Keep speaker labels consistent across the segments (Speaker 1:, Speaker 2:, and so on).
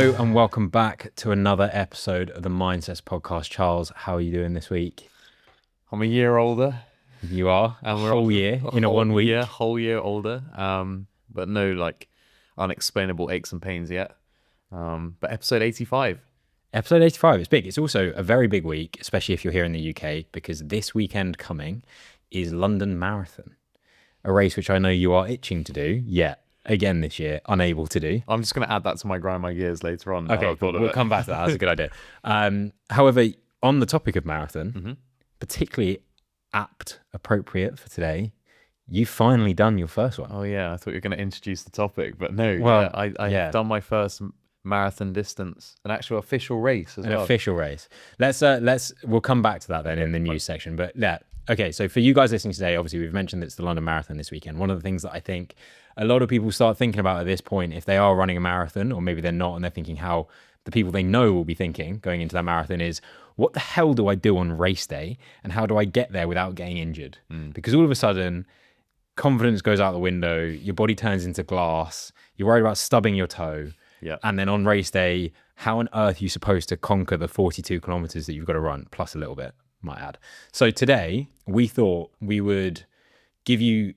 Speaker 1: Hello and welcome back to another episode of the MindSets podcast. Charles, how are you doing this week?
Speaker 2: I'm a year older.
Speaker 1: You are?
Speaker 2: And
Speaker 1: we're whole year in a 1 week?
Speaker 2: Yeah, whole year older. But no like unexplainable aches and pains yet. But episode 85.
Speaker 1: Episode 85, it's big. It's also a very big week, especially if you're here in the UK, because this weekend coming is London Marathon, a race which I know you are itching to do, yet again this year, unable to do.
Speaker 2: I'm just going to add that to my grind my gears later on.
Speaker 1: Okay, cool. We'll come back to that. That's a good idea. However, on the topic of marathon, particularly appropriate for today, you've finally done your first one.
Speaker 2: Oh yeah, I thought you were going to introduce the topic, but no.
Speaker 1: Well,
Speaker 2: I've done my first marathon distance, an actual official race as well.
Speaker 1: An official race. We'll come back to that then in the news section. But yeah, okay. So for you guys listening today, obviously we've mentioned it's the London Marathon this weekend. One of the things that I think a lot of people start thinking about at this point, if they are running a marathon, or maybe they're not, and they're thinking how the people they know will be thinking going into that marathon is, what the hell do I do on race day, and how do I get there without getting injured? Because all of a sudden, confidence goes out the window, your body turns into glass, you're worried about stubbing your toe.
Speaker 2: Yeah.
Speaker 1: And then on race day, how on earth are you supposed to conquer the 42 kilometers that you've got to run, plus a little bit, might add. So today, we thought we would give you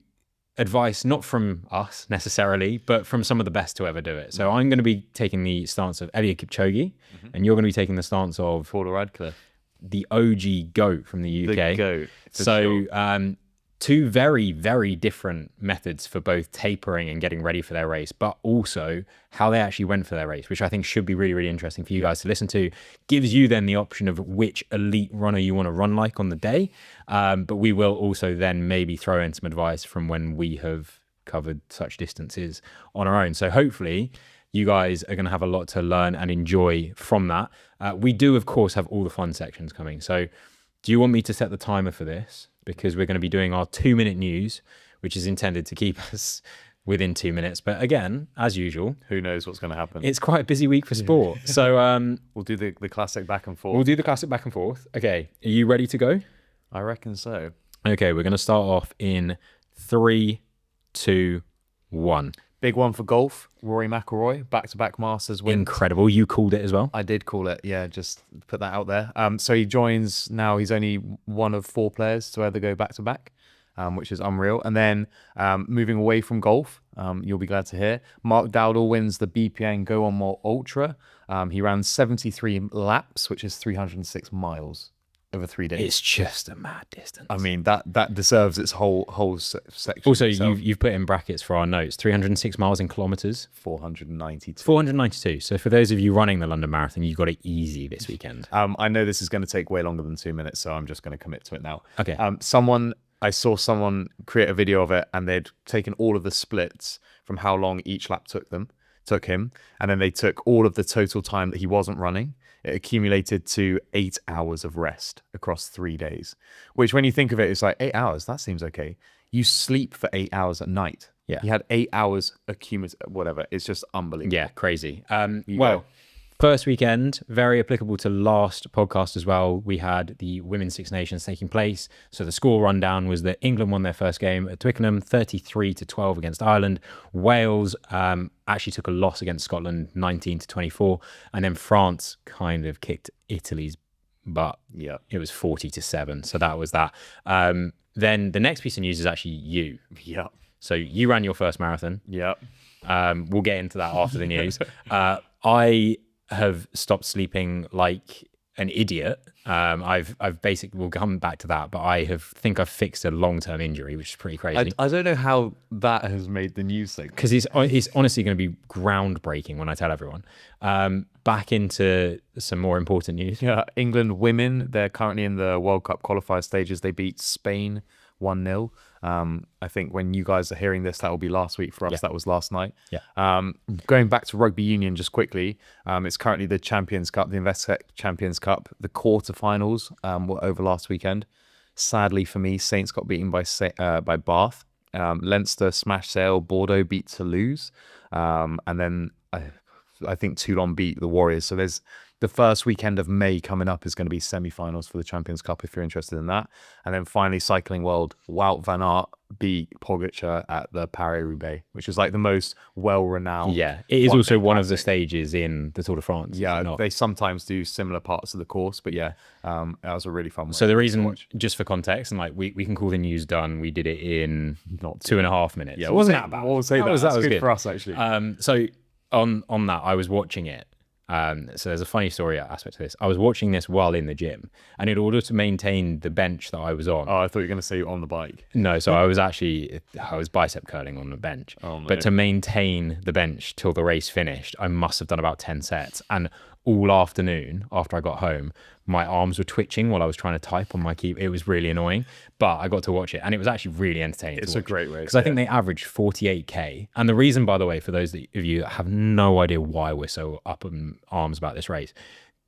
Speaker 1: advice, not from us necessarily, but from some of the best to ever do it. So I'm going to be taking the stance of Eliud Kipchoge, and you're going to be taking the stance of
Speaker 2: Paula Radcliffe,
Speaker 1: the OG GOAT from the UK.
Speaker 2: the GOAT.
Speaker 1: So two very, very different methods for both tapering and getting ready for their race, but also how they actually went for their race, which I think should be really, really interesting for you guys to listen to. Gives you then the option of which elite runner you want to run like on the day. But we will also then maybe throw in some advice from when we have covered such distances on our own. So hopefully you guys are going to have a lot to learn and enjoy from that. We do, of course, have all the fun sections coming. So do you want me to set the timer for this? Because we're going to be doing our 2-minute news, which is intended to keep us within 2 minutes. But again, as usual,
Speaker 2: Who knows what's going to happen?
Speaker 1: it's quite a busy week for sport. So
Speaker 2: We'll do the classic back and forth.
Speaker 1: we'll do the classic back and forth. Okay, are you ready to go?
Speaker 2: I reckon so.
Speaker 1: Okay, we're going to start off in 3, 2, 1.
Speaker 2: Big one for golf. Rory McIlroy, back-to-back Masters win.
Speaker 1: Incredible. You called it as well.
Speaker 2: I did call it, yeah, just put that out there. So he joins now, he's only one of 4 players to ever go back-to-back, which is unreal. And then moving away from golf, you'll be glad to hear, Mark Dowdall wins the BPN Go On More Ultra. He ran 73 laps, which is 306 miles over 3 days.
Speaker 1: It's just a mad distance.
Speaker 2: I mean, that deserves its whole section.
Speaker 1: Also,
Speaker 2: itself.
Speaker 1: you've put in brackets for our notes, 306 miles in kilometers.
Speaker 2: 492.
Speaker 1: 492. So for those of you running the London Marathon, you got it easy this weekend.
Speaker 2: I know this is going to take way longer than 2 minutes, so I'm just going to commit to it now.
Speaker 1: Okay.
Speaker 2: I saw someone create a video of it, and they'd taken all of the splits from how long each lap took him, and then they took all of the total time that he wasn't running. It accumulated to 8 hours of rest across 3 days, which when you think of it, it's like 8 hours. That seems okay. You sleep for 8 hours at night.
Speaker 1: Yeah.
Speaker 2: He had 8 hours accumulated, whatever. It's just unbelievable.
Speaker 1: Yeah, crazy.
Speaker 2: go.
Speaker 1: First weekend, very applicable to last podcast as well. We had the Women's Six Nations taking place. So the score rundown was that England won their first game at Twickenham, 33-12 against Ireland. Wales actually took a loss against Scotland, 19-24. And then France kind of kicked Italy's butt.
Speaker 2: Yeah.
Speaker 1: It was 40-7. So that was that. Then the next piece of news is actually you.
Speaker 2: Yeah.
Speaker 1: So you ran your first marathon.
Speaker 2: Yeah.
Speaker 1: We'll get into that after the news. I have stopped sleeping like an idiot. I've basically, we'll come back to that, but think I've fixed a long-term injury, which is pretty crazy.
Speaker 2: I don't know how that has made the news thing.
Speaker 1: Because it's honestly going to be groundbreaking when I tell everyone. Back into some more important news.
Speaker 2: Yeah, England women, they're currently in the World Cup qualifier stages. They beat Spain 1-0. I think when you guys are hearing this, that will be last week. For us, that was last night.
Speaker 1: Yeah.
Speaker 2: Going back to rugby union just quickly, it's currently the Champions Cup, the Investec Champions Cup. The quarterfinals were over last weekend. Sadly for me, Saints got beaten by Bath. Leinster smashed Sale. Bordeaux beat Toulouse. And then I think Toulon beat the Warriors. So there's the first weekend of May coming up is going to be semi-finals for the Champions Cup if you're interested in that. And then finally, Cycling World, Wout van Aert beat Pogacar at the Paris-Roubaix, which is like the most well-renowned.
Speaker 1: Yeah, it is also one of the stages in the Tour de France.
Speaker 2: Yeah, they sometimes do similar parts of the course, but yeah, that was a really fun one.
Speaker 1: So the reason, just for context, and like we can call the news done, we did it in not 2.5 minutes.
Speaker 2: Yeah, it wasn't that bad. We'll say that was good for us, actually.
Speaker 1: So on that, I was watching it. So there's a funny story aspect to this. I was watching this while in the gym, and in order to maintain the bench that I was on.
Speaker 2: Oh, I thought you were going to say on the bike.
Speaker 1: No, so I was bicep curling on the bench.
Speaker 2: Oh, no.
Speaker 1: But to maintain the bench till the race finished, I must have done about 10 sets. And all afternoon, after I got home, my arms were twitching while I was trying to type on my keyboard. It was really annoying, but I got to watch it, and it was actually really entertaining.
Speaker 2: It's a great race.
Speaker 1: Because I think they averaged 48K. And the reason, by the way, for those of you that have no idea why we're so up in arms about this race,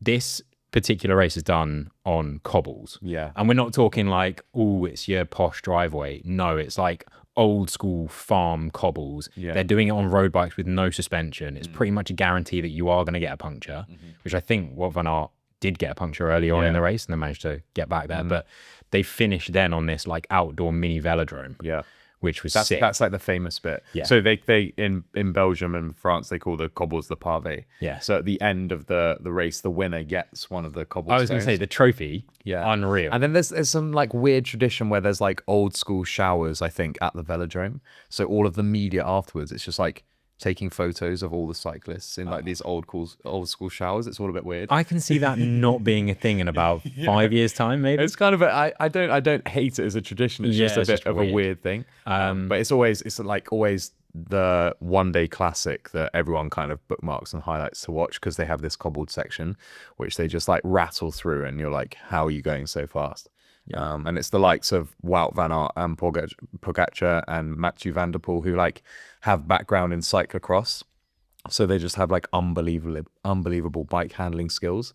Speaker 1: this particular race is done on cobbles.
Speaker 2: Yeah.
Speaker 1: And we're not talking like, oh, it's your posh driveway. No, it's like old school farm cobbles.
Speaker 2: Yeah.
Speaker 1: They're doing it on road bikes with no suspension. It's pretty much a guarantee that you are going to get a puncture, which I think Wout van Aert did get a puncture early on in the race and then managed to get back there. But they finished then on this like outdoor mini velodrome.
Speaker 2: Yeah.
Speaker 1: Which was
Speaker 2: sick. That's like the famous bit.
Speaker 1: Yeah.
Speaker 2: So they in Belgium and France they call the cobbles the pavé.
Speaker 1: Yeah.
Speaker 2: So at the end of the race, the winner gets one of the cobblestones.
Speaker 1: I was going to say the trophy.
Speaker 2: Yeah.
Speaker 1: Unreal.
Speaker 2: And then there's some like weird tradition where there's like old school showers, I think, at the velodrome. So all of the media afterwards, it's just like taking photos of all the cyclists in like these old school showers. It's all a bit weird.
Speaker 1: I can see that not being a thing in about 5 years' time, maybe.
Speaker 2: It's kind of I don't hate it as a tradition. It's just a bit of a weird thing. But it's like always the one day classic that everyone kind of bookmarks and highlights to watch because they have this cobbled section which they just like rattle through and you're like, how are you going so fast? And it's the likes of Wout van Aert and Pogacar and Mathieu van der Poel who like have background in cyclocross, so they just have like unbelievable bike handling skills,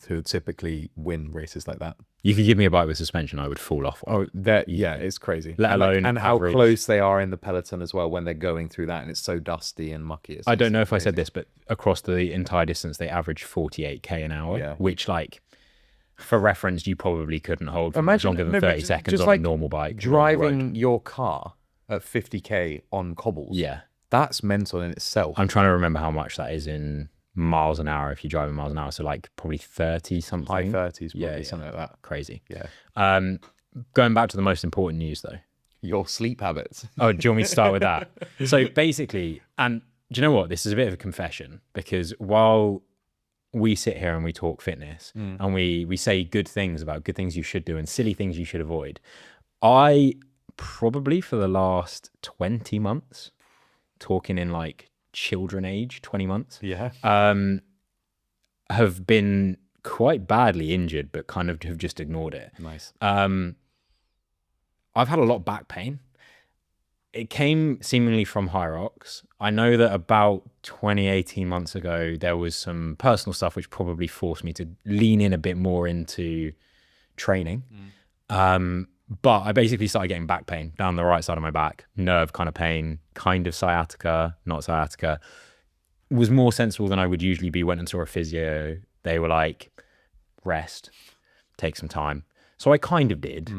Speaker 2: who typically win races like that.
Speaker 1: You could give me a bike with suspension, I would fall off.
Speaker 2: Oh, yeah, it's crazy.
Speaker 1: Let alone
Speaker 2: and how close they are in the peloton as well when they're going through that, and it's so dusty and mucky.
Speaker 1: I don't know if I said this, but across the entire distance, they average 48k an hour, which like. For reference, you probably couldn't hold for much longer than 30 seconds on like a normal bike.
Speaker 2: Driving your car at 50k on cobbles.
Speaker 1: Yeah.
Speaker 2: That's mental in itself.
Speaker 1: I'm trying to remember how much that is in miles an hour if you're driving miles an hour. So like probably 30 something.
Speaker 2: High 30s, probably, something like that.
Speaker 1: Crazy.
Speaker 2: Yeah.
Speaker 1: Going back to the most important news though.
Speaker 2: Your sleep habits.
Speaker 1: Oh, do you want me to start with that? So basically, and do you know what? This is a bit of a confession because while we sit here and we talk fitness and we say good things about good things you should do and silly things you should avoid. I probably for the last 20 months, talking in like children age, 20 months, have been quite badly injured, but kind of have just ignored it.
Speaker 2: Nice.
Speaker 1: I've had a lot of back pain. It came seemingly from high rocks. I know that about 18 months ago, there was some personal stuff which probably forced me to lean in a bit more into training. But I basically started getting back pain down the right side of my back, nerve kind of pain, kind of sciatica, not sciatica. It was more sensible than I would usually be. Went and saw a physio. They were like, rest, take some time. So I kind of did.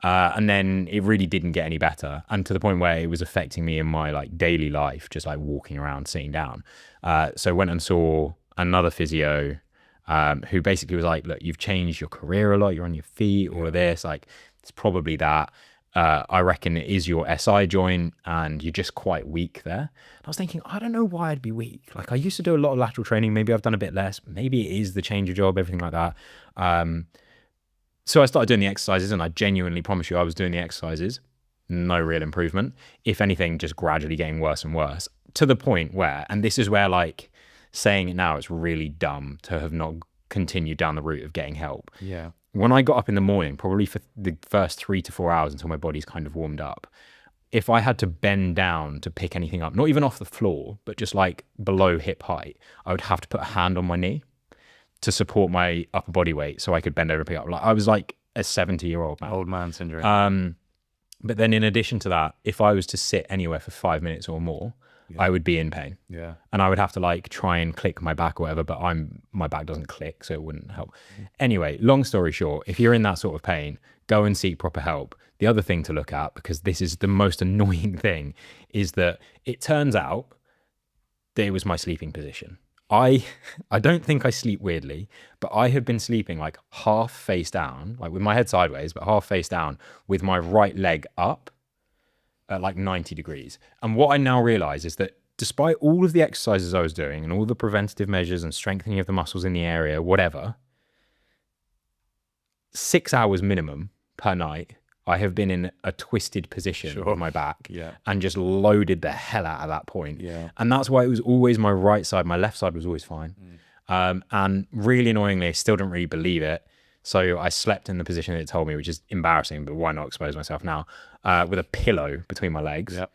Speaker 1: And then it really didn't get any better. And to the point where it was affecting me in my like daily life, just like walking around, sitting down. So I went and saw another physio who basically was like, look, you've changed your career a lot. You're on your feet, all of this. Like, it's probably that. I reckon it is your SI joint and you're just quite weak there. And I was thinking, I don't know why I'd be weak. Like I used to do a lot of lateral training. Maybe I've done a bit less. Maybe it is the change of job, everything like that. So I started doing the exercises and I genuinely promise you I was doing the exercises. No real improvement. If anything, just gradually getting worse and worse to the point where, and this is where like saying it now, it's really dumb to have not continued down the route of getting help.
Speaker 2: Yeah.
Speaker 1: When I got up in the morning, probably for the first 3 to 4 hours until my body's kind of warmed up, if I had to bend down to pick anything up, not even off the floor, but just like below hip height, I would have to put a hand on my knee to support my upper body weight so I could bend over and pick up. Like I was like a 70-year-old man.
Speaker 2: Old man syndrome.
Speaker 1: But then in addition to that, if I was to sit anywhere for 5 minutes or more, I would be in pain.
Speaker 2: Yeah.
Speaker 1: And I would have to like try and click my back or whatever, but my back doesn't click, so it wouldn't help. Anyway, long story short, if you're in that sort of pain, go and seek proper help. The other thing to look at, because this is the most annoying thing, is that it turns out that it was my sleeping position. I don't think I sleep weirdly, but I had been sleeping like half face down, like with my head sideways, but half face down with my right leg up at like 90 degrees. And what I now realize is that despite all of the exercises I was doing and all the preventative measures and strengthening of the muscles in the area, whatever, 6 hours minimum per night, I have been in a twisted position with my back and just loaded the hell out of that point.
Speaker 2: Yeah.
Speaker 1: And that's why it was always my right side. My left side was always fine. And really annoyingly, I still didn't really believe it. So I slept in the position that it told me, which is embarrassing, but why not expose myself now, with a pillow between my legs.
Speaker 2: Yep.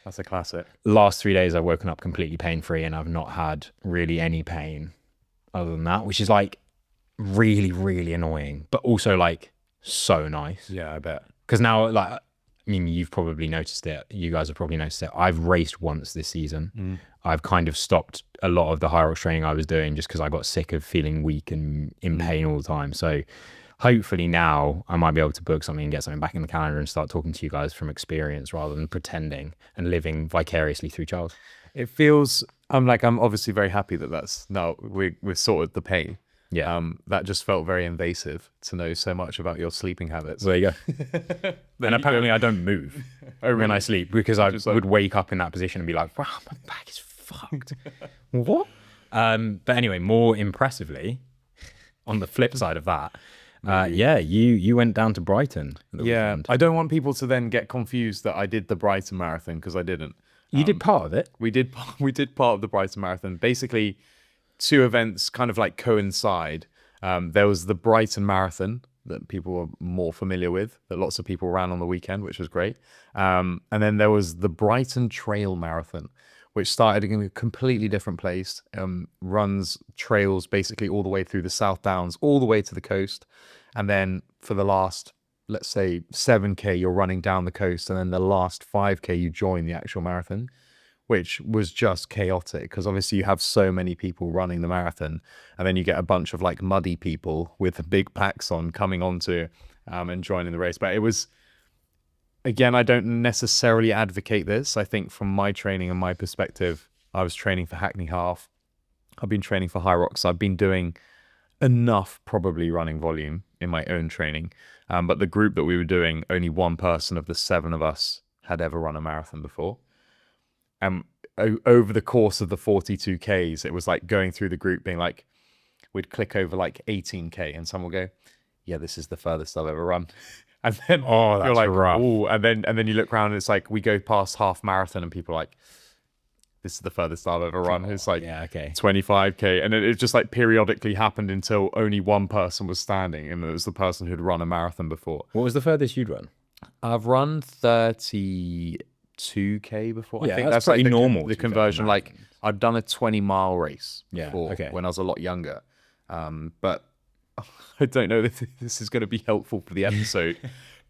Speaker 2: That's a classic.
Speaker 1: Last 3 days, I've woken up completely pain-free and I've not had really any pain other than that, which is like really, really annoying, but also like so nice.
Speaker 2: Yeah, I bet.
Speaker 1: Because now, like, I mean, you've probably noticed it. You guys have probably noticed it. I've raced once this season. I've kind of stopped a lot of the high rocks training I was doing just because I got sick of feeling weak and in pain all the time. So hopefully now I might be able to book something and get something back in the calendar and start talking to you guys from experience rather than pretending and living vicariously through Charles.
Speaker 2: It feels, I'm obviously very happy that that's now we've sorted the pain.
Speaker 1: Yeah.
Speaker 2: That just felt very invasive to know so much about your sleeping habits.
Speaker 1: There you go. And apparently I don't move when I sleep because I would wake up in that position and be like, wow, my back is fucked. What? But anyway, more impressively, on the flip side of that, you went down to Brighton.
Speaker 2: Yeah, I don't want people to then get confused that I did the Brighton Marathon because I didn't.
Speaker 1: You did part of it.
Speaker 2: We did part of the Brighton Marathon. Basically, two events kind of like coincide. There was the Brighton Marathon that people were more familiar with, that lots of people ran on the weekend, which was great. And then there was the Brighton Trail Marathon, which started in a completely different place, runs trails basically all the way through the South Downs, all the way to the coast. And then for the last, let's say 7K, you're running down the coast. And then the last 5K, you join the actual marathon, which was just chaotic because obviously you have so many people running the marathon and then you get a bunch of like muddy people with big packs on coming onto and joining the race. But it was, again, I don't necessarily advocate this. I think from my training and my perspective, I was training for Hackney Half. I've been training for High Rocks. I've been doing enough probably running volume in my own training. But the group that we were doing, only one person of the 7 of us had ever run a marathon before. Over the course of the 42Ks, it was like going through the group being like, we'd click over like 18K and someone will go, yeah, this is the furthest I've ever run. And then you're like,
Speaker 1: rough.
Speaker 2: oh, and then you look around and it's like, we go past half marathon and people are like, this is the furthest I've ever run. It's like 25K. And it just like periodically happened until only one person was standing and it was the person who'd run a marathon before.
Speaker 1: What was the furthest you'd run?
Speaker 2: I've run 32K before.
Speaker 1: Yeah,
Speaker 2: I think
Speaker 1: that's
Speaker 2: like
Speaker 1: pretty normal.
Speaker 2: The conversion, like I've done a 20-mile race before
Speaker 1: okay.
Speaker 2: when I was a lot younger. But I don't know if this is going to be helpful for the episode,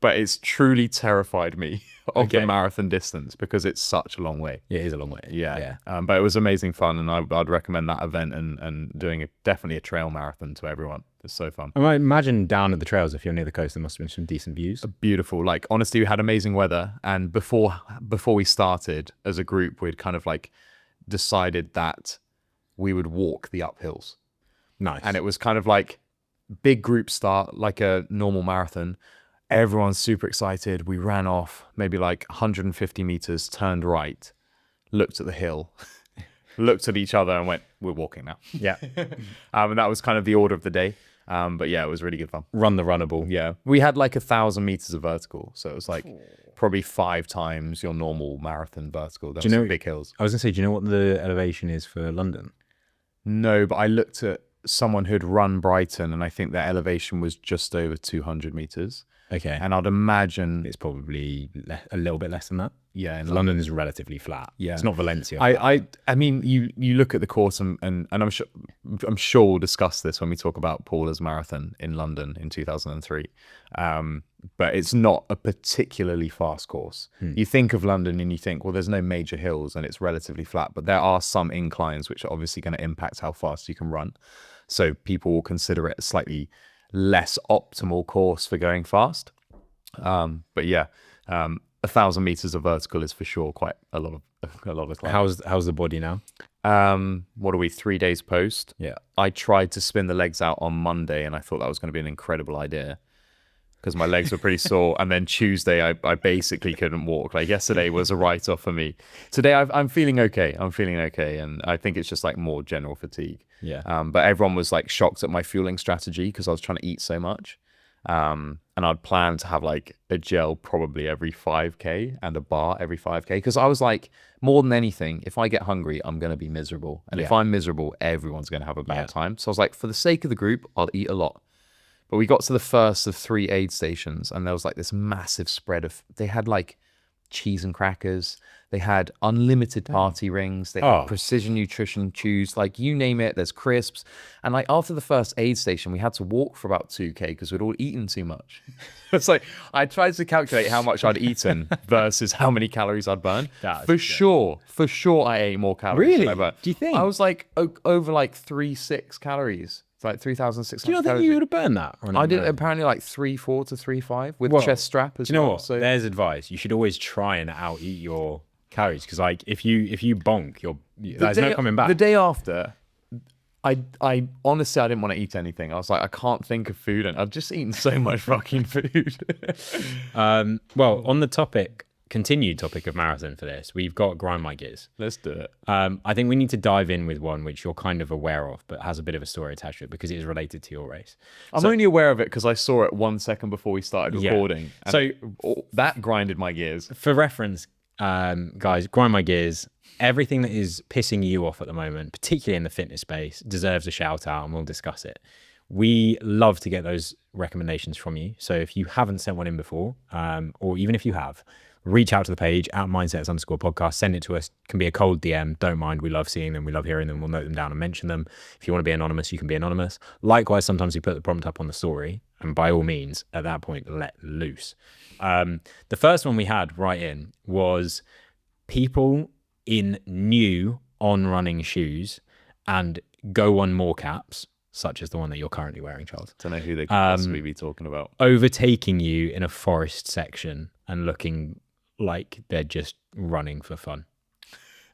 Speaker 2: but it's truly terrified me of the marathon distance because it's such a long way.
Speaker 1: Yeah, it is a long way.
Speaker 2: Yeah. But it was amazing fun, and I'd recommend that event and doing definitely a trail marathon to everyone. It's so fun.
Speaker 1: I might imagine down at the trails, if you're near the coast, there must have been some decent views.
Speaker 2: Beautiful. Like, honestly, we had amazing weather. And before we started as a group, we'd kind of like decided that we would walk the uphills.
Speaker 1: Nice.
Speaker 2: And it was kind of like big group start, like a normal marathon. Everyone's super excited. We ran off maybe like 150 meters, turned right, looked at the hill, looked at each other and went, we're walking now.
Speaker 1: Yeah.
Speaker 2: And that was kind of the order of the day. But yeah, it was really good fun.
Speaker 1: Run the runnable.
Speaker 2: Yeah. We had like 1,000 meters of vertical. So it was like probably 5 times your normal marathon vertical. There were some big hills.
Speaker 1: I was going to say, do you know what the elevation is for London?
Speaker 2: No, but I looked at someone who'd run Brighton and I think their elevation was just over 200 meters.
Speaker 1: Okay.
Speaker 2: And I'd imagine
Speaker 1: It's probably a little bit less than that.
Speaker 2: yeah, in
Speaker 1: London is relatively flat.
Speaker 2: Yeah.
Speaker 1: It's not Valencia.
Speaker 2: I mean, you look at the course and I'm sure we'll discuss this when we talk about Paula's marathon in London in 2003. But it's not a particularly fast course. You think of London and you think, well, there's no major hills and it's relatively flat, but there are some inclines which are obviously going to impact how fast you can run. So people will consider it a slightly less optimal course for going fast. But yeah, 1,000 meters of vertical is for sure quite a lot of climbing.
Speaker 1: How's the body now?
Speaker 2: What are we, 3 days post?
Speaker 1: Yeah.
Speaker 2: I tried to spin the legs out on Monday and I thought that was going to be an incredible idea because my legs were pretty sore. And then Tuesday, I basically couldn't walk. Like yesterday was a write-off for me. Today, I'm feeling okay. And I think it's just like more general fatigue.
Speaker 1: Yeah.
Speaker 2: But everyone was like shocked at my fueling strategy because I was trying to eat so much. And I'd planned to have like a gel probably every 5K and a bar every 5K because I was like, more than anything, if I get hungry, I'm going to be miserable. And if I'm miserable, everyone's going to have a bad time. So I was like, for the sake of the group, I'll eat a lot. But we got to the first of 3 aid stations and there was like this massive spread of, they had like cheese and crackers. They had unlimited party rings. They had precision nutrition chews, like you name it, there's crisps. And like after the first aid station, we had to walk for about 2K because we'd all eaten too much. It's like, I tried to calculate how much I'd eaten versus how many calories I'd burned. For sure, I ate more calories.
Speaker 1: Really? Do you think?
Speaker 2: I was like over like 3,600 calories. It's like 3,600
Speaker 1: Do you not think you would have burned that?
Speaker 2: I did apparently like 3,400 to 3,500 with chest strap as well.
Speaker 1: Do you know what?
Speaker 2: So
Speaker 1: there's advice. You should always try and out eat your calories because like if you bonk, there's no coming back.
Speaker 2: The day after, I honestly I didn't want to eat anything. I was like, I can't think of food, and I've just eaten so much fucking food.
Speaker 1: Well, on the continued topic of marathon for this, we've got grind my gears.
Speaker 2: Let's do it.
Speaker 1: I think we need to dive in with one which you're kind of aware of, but has a bit of a story attached to it because it is related to your race.
Speaker 2: I'm only aware of it because I saw it 1 second before we started recording.
Speaker 1: Yeah. So
Speaker 2: that grinded my gears.
Speaker 1: For reference, guys, grind my gears. Everything that is pissing you off at the moment, particularly in the fitness space, deserves a shout out and we'll discuss it. We love to get those recommendations from you. So if you haven't sent one in before, or even if you have, reach out to the page at MindSets_podcast, send it to us. It can be a cold DM, don't mind. We love seeing them, we love hearing them. We'll note them down and mention them. If you want to be anonymous, you can be anonymous. Likewise, sometimes we put the prompt up on the story, and by all means, at that point, let loose. The first one we had right in was people in new on running shoes and go on more caps, such as the one that you're currently wearing, Charles.
Speaker 2: Don't know who they could possibly be talking about.
Speaker 1: Overtaking you in a forest section and looking like they're just running for fun.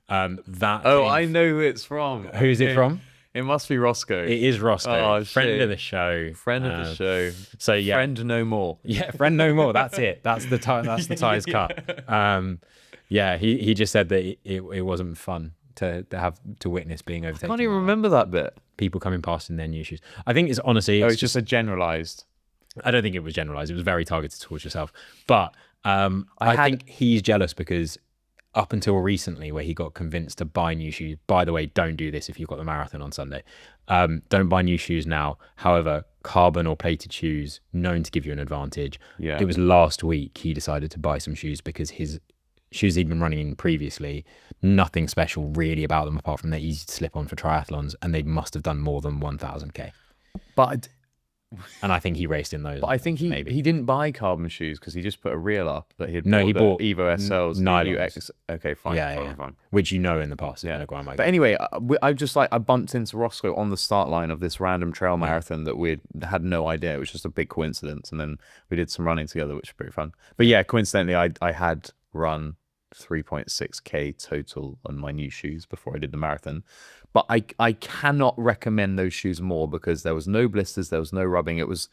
Speaker 2: I know who it's from.
Speaker 1: Who's it from?
Speaker 2: It must be Roscoe.
Speaker 1: It is Roscoe.
Speaker 2: Oh,
Speaker 1: friend of the show.
Speaker 2: Friend of the show.
Speaker 1: So yeah,
Speaker 2: friend no more.
Speaker 1: Yeah, friend no more. That's it. That's the ties cut. Yeah, he just said that it wasn't fun to have to witness being overtaken.
Speaker 2: I can't even remember that bit.
Speaker 1: People coming past in their new shoes. I think it's honestly.
Speaker 2: It's just a generalized.
Speaker 1: I don't think it was generalized. It was very targeted towards yourself. But I think he's jealous because up until recently, where he got convinced to buy new shoes. By the way, don't do this if you've got the marathon on Sunday. Don't buy new shoes now. However, carbon or plated shoes known to give you an advantage.
Speaker 2: Yeah.
Speaker 1: It was last week he decided to buy some shoes because his shoes he'd been running in previously, nothing special really about them apart from they're easy to slip on for triathlons, and they must have done more than 1,000K. And I think he raced in those.
Speaker 2: But I think he didn't buy carbon shoes because he just put a reel up that he bought Evo SLs.
Speaker 1: Nylons.
Speaker 2: Okay, fine.
Speaker 1: Yeah.
Speaker 2: Fine.
Speaker 1: Which in the past.
Speaker 2: Yeah. But anyway, I bumped into Roscoe on the start line of this random trail marathon that we had no idea. It was just a big coincidence. And then we did some running together, which was pretty fun. But yeah, coincidentally, I had run 3.6K total on my new shoes before I did the marathon. But I cannot recommend those shoes more because there was no blisters, there was no rubbing. It was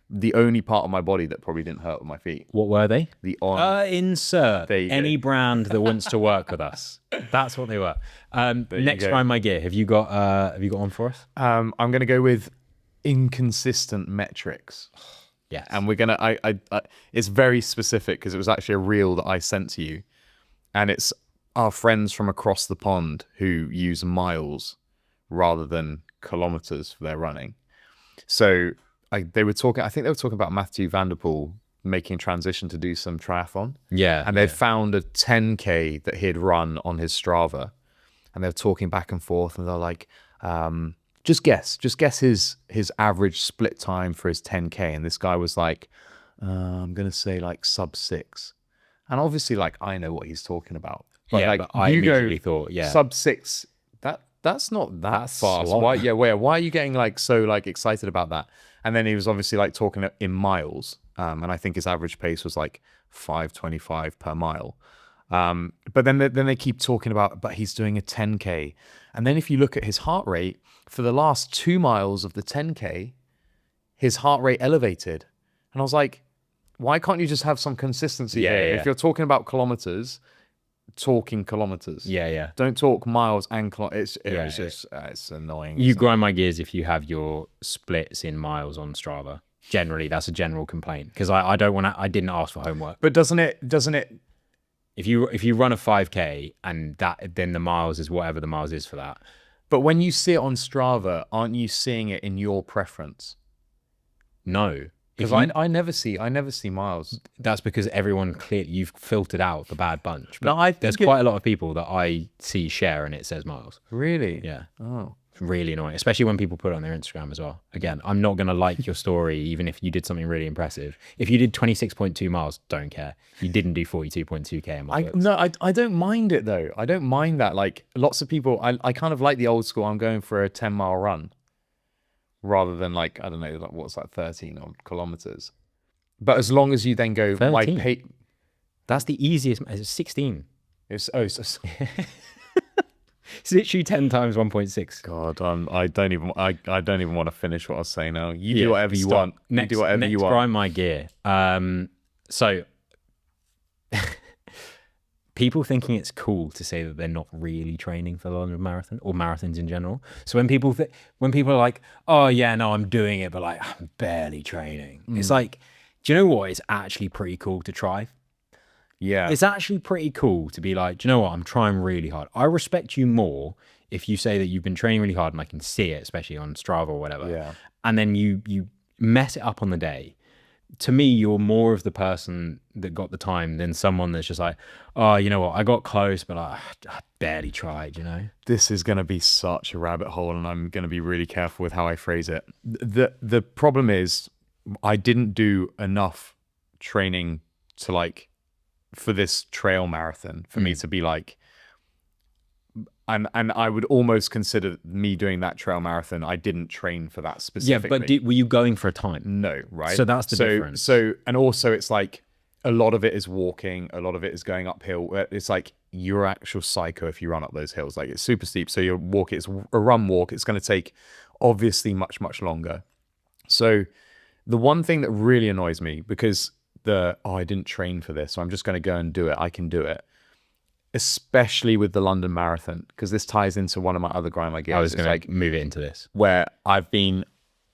Speaker 2: the only part of my body that probably didn't hurt with my feet.
Speaker 1: What were they?
Speaker 2: Insert
Speaker 1: any brand that wants to work with us. That's what they were. Next, grind my gear. Have you got one for us?
Speaker 2: I'm gonna go with inconsistent metrics.
Speaker 1: Yes.
Speaker 2: And we're gonna I it's very specific because it was actually a reel that I sent to you, and it's our friends from across the pond who use miles rather than kilometers for their running. So they were talking, I think they were talking about Matthew Van Der Poel making transition to do some triathlon.
Speaker 1: Yeah.
Speaker 2: And they'd found a 10K that he'd run on his Strava. And they're talking back and forth, and they're like, just guess his average split time for his 10K. And this guy was like, I'm going to say like sub 6. And obviously, like, I know what he's talking about. But like,
Speaker 1: but I immediately thought,
Speaker 2: sub 6, that's not that fast.
Speaker 1: slow.
Speaker 2: Why are you getting like so like excited about that? And then he was obviously like talking in miles. And I think his average pace was like 5:25 per mile. But then they keep talking about, but he's doing a 10K. And then if you look at his heart rate for the last 2 miles of the 10K, his heart rate elevated. And I was like, why can't you just have some consistency here? If you're talking about kilometers, talking kilometers.
Speaker 1: Yeah.
Speaker 2: Don't talk miles and kilometers. It's annoying.
Speaker 1: You grind my gears if you have your splits in miles on Strava. Generally, that's a general complaint, because I don't want to. I didn't ask for homework.
Speaker 2: But doesn't it?
Speaker 1: If you run a 5K and then the miles is whatever the miles is for that.
Speaker 2: But when you see it on Strava, aren't you seeing it in your preference?
Speaker 1: No,
Speaker 2: because I never see miles.
Speaker 1: That's because everyone you've filtered out the bad bunch.
Speaker 2: But no,
Speaker 1: there's quite a lot of people that I see share and it says miles.
Speaker 2: Really?
Speaker 1: Yeah.
Speaker 2: Oh.
Speaker 1: It's really annoying, especially when people put it on their Instagram as well. Again, I'm not going to like your story even if you did something really impressive. If you did 26.2 miles, don't care. You didn't do 42.2K in my books.
Speaker 2: No, I don't mind it though. I don't mind that. Like lots of people, I kind of like the old school. I'm going for a 10-mile run rather than like, I don't know, like what's that, 13 kilometers. But as long as you then go
Speaker 1: 13. That's the easiest. It's 16.
Speaker 2: It's
Speaker 1: It's literally 10 times 1.6.
Speaker 2: God, I don't even want to finish what I was saying now. You do whatever you want.
Speaker 1: You do whatever you want. Grind my gear. So people thinking it's cool to say that they're not really training for the London Marathon or marathons in general. So when people are like, oh yeah, no, I'm doing it, but like I'm barely training. It's like, do you know what? It's actually pretty cool to try.
Speaker 2: Yeah.
Speaker 1: It's actually pretty cool to be like, do you know what? I'm trying really hard. I respect you more if you say that you've been training really hard and I can see it, especially on Strava or whatever.
Speaker 2: Yeah.
Speaker 1: And then you mess it up on the day. To me, you're more of the person that got the time than someone that's just like, oh, you know what? I got close, but I barely tried, you know?
Speaker 2: This is going to be such a rabbit hole, and I'm going to be really careful with how I phrase it. The problem is I didn't do enough training to like, for this trail marathon for me to be like, and I would almost consider me doing that trail marathon, I didn't train for that specifically.
Speaker 1: Yeah, but were you going for a time?
Speaker 2: No, right?
Speaker 1: So that's the difference.
Speaker 2: So, and also it's like a lot of it is walking, a lot of it is going uphill. It's like you're actual psycho if you run up those hills. Like it's super steep. So you're walking, it's a run walk. It's going to take obviously much, much longer. So the one thing that really annoys me, because I didn't train for this, so I'm just going to go and do it. I can do it. Especially with the London Marathon, because this ties into one of my other grind my gears.
Speaker 1: I was going to move it into this.
Speaker 2: Where I've been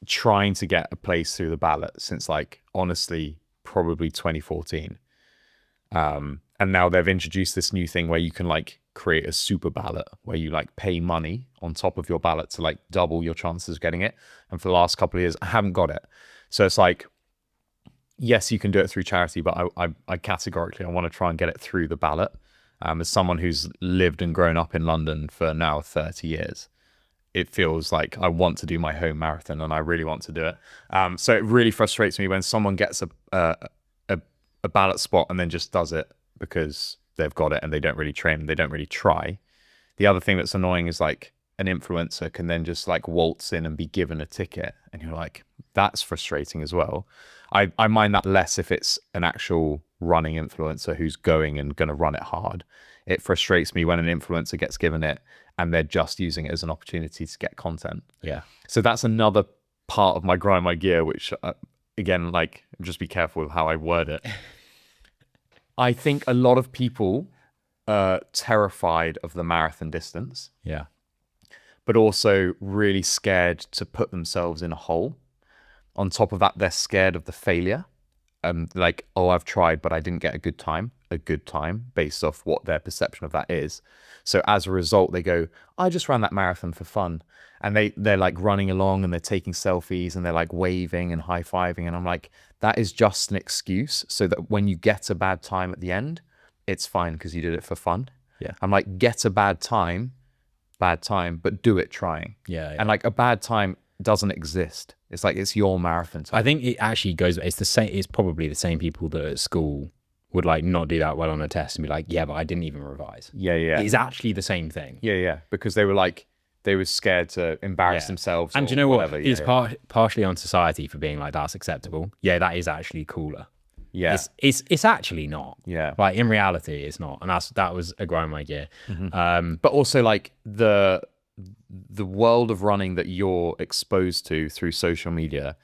Speaker 2: trying to get a place through the ballot since like, honestly, probably 2014. And now they've introduced this new thing where you can like create a super ballot where you like pay money on top of your ballot to like double your chances of getting it. And for the last couple of years, I haven't got it. So it's like, yes, you can do it through charity, but I categorically, I want to try and get it through the ballot. As someone who's lived and grown up in London for now 30 years, it feels like I want to do my home marathon and I really want to do it. So it really frustrates me when someone gets a ballot spot and then just does it because they've got it and they don't really train, they don't really try. The other thing that's annoying is like an influencer can then just like waltz in and be given a ticket and you're like, that's frustrating as well. I mind that less if it's an actual running influencer who's going and going to run it hard. It frustrates me when an influencer gets given it and they're just using it as an opportunity to get content.
Speaker 1: Yeah.
Speaker 2: So that's another part of my grind my gear, which again, like just be careful with how I word it. I think a lot of people are terrified of the marathon distance.
Speaker 1: Yeah.
Speaker 2: But also really scared to put themselves in a hole. On top of that, they're scared of the failure. like, oh, I've tried, but I didn't get a good time based off what their perception of that is. So as a result, they go, I just ran that marathon for fun. And they're like running along and they're taking selfies and they're like waving and high-fiving. And I'm like, that is just an excuse so that when you get a bad time at the end, it's fine because you did it for fun.
Speaker 1: Yeah.
Speaker 2: I'm like, get a bad time, but do it trying.
Speaker 1: Yeah.
Speaker 2: And like a bad time doesn't exist. It's like, it's your marathon time.
Speaker 1: I think it actually goes, it's the same, it's probably the same people that at school would like not do that well on a test and be like, yeah, but I didn't even revise.
Speaker 2: Yeah.
Speaker 1: It's actually the same thing.
Speaker 2: Yeah. Because they were scared to embarrass themselves.
Speaker 1: And do you know what? It's partially on society for being like, that's acceptable. Yeah, that is actually cooler.
Speaker 2: Yeah.
Speaker 1: It's actually not.
Speaker 2: Yeah.
Speaker 1: Like in reality, it's not. And that was a grind my gear.
Speaker 2: But also like the world of running that you're exposed to through social media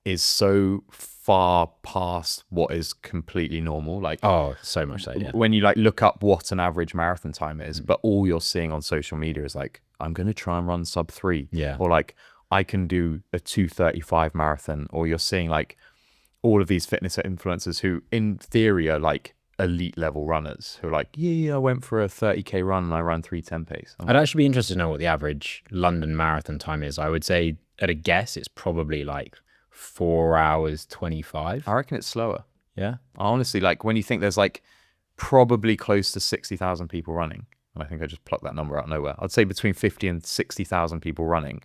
Speaker 2: is so far past what is completely normal. Like,
Speaker 1: oh, so much so, yeah.
Speaker 2: When you like look up what an average marathon time is, but all you're seeing on social media is like, I'm going to try and run sub 3.
Speaker 1: Yeah.
Speaker 2: Or like, I can do a 2:35 marathon. Or you're seeing like all of these fitness influencers who in theory are like elite level runners who are like, yeah, I went for a 30k run and I ran 3:10 pace.
Speaker 1: I'd actually be interested to know what the average London marathon time is. I would say at a guess, it's probably like 4 hours 25.
Speaker 2: I reckon it's slower.
Speaker 1: Yeah.
Speaker 2: Honestly, like when you think there's like probably close to 60,000 people running, and I think I just plucked that number out of nowhere. I'd say between 50 and 60,000 people running.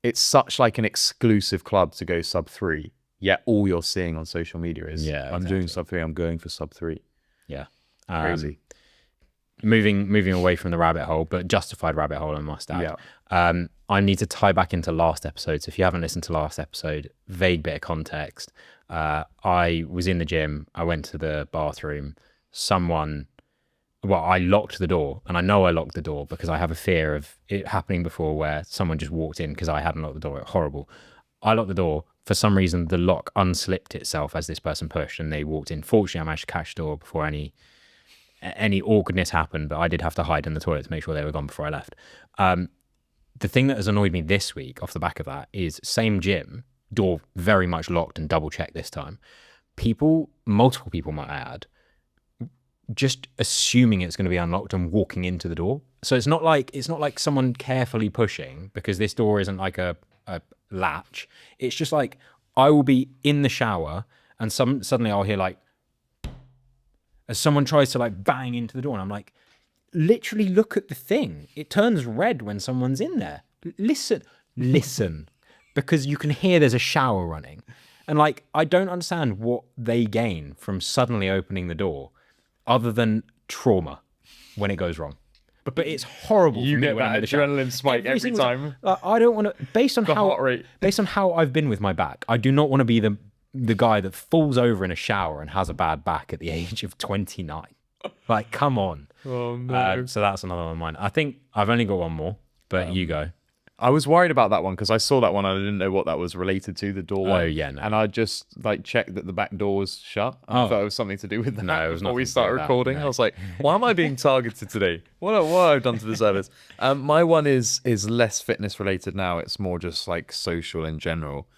Speaker 2: It's such like an exclusive club to go sub 3. Yet all you're seeing on social media is, I'm doing sub 3, I'm going for sub 3.
Speaker 1: Yeah.
Speaker 2: Crazy.
Speaker 1: Moving away from the rabbit hole, but justified rabbit hole, I must add.
Speaker 2: Yeah.
Speaker 1: I need to tie back into last episode. So if you haven't listened to last episode, vague bit of context. I was in the gym. I went to the bathroom. I locked the door, and I know I locked the door because I have a fear of it happening before where someone just walked in because I hadn't locked the door. Horrible. I locked the door. For some reason, the lock unslipped itself as this person pushed and they walked in. Fortunately, I managed to catch the door before any awkwardness happened, but I did have to hide in the toilet to make sure they were gone before I left. The thing that has annoyed me this week off the back of that is same gym, door very much locked and double checked this time. Multiple people might add, just assuming it's going to be unlocked and walking into the door. So it's not like someone carefully pushing because this door isn't like a latch. It's just like I will be in the shower and suddenly I'll hear like as someone tries to like bang into the door and I'm like, literally look at the thing. It turns red when someone's in there. Listen, because you can hear there's a shower running. And like, I don't understand what they gain from suddenly opening the door other than trauma when it goes wrong. But it's horrible.
Speaker 2: You
Speaker 1: for me
Speaker 2: get
Speaker 1: when
Speaker 2: that
Speaker 1: I'm in the shower.
Speaker 2: adrenaline spike every time.
Speaker 1: I don't want to, based on
Speaker 2: heart rate.
Speaker 1: Based on how I've been with my back, I do not want to be the guy that falls over in a shower and has a bad back at the age of 29. Like, come on.
Speaker 2: Oh no.
Speaker 1: So that's another one of mine. I think I've only got one more, but you go.
Speaker 2: I was worried about that one because I saw that one and I didn't know what that was related to, the door one.
Speaker 1: Oh, yeah, no.
Speaker 2: And I just like checked that the back door was shut. I thought it was something to do with that.
Speaker 1: No, it was
Speaker 2: before we
Speaker 1: nothing to do
Speaker 2: started
Speaker 1: with that,
Speaker 2: recording.
Speaker 1: no.
Speaker 2: I was like, why am I being targeted today? What have I done to the service? My one is less fitness related now. It's more just like social in general.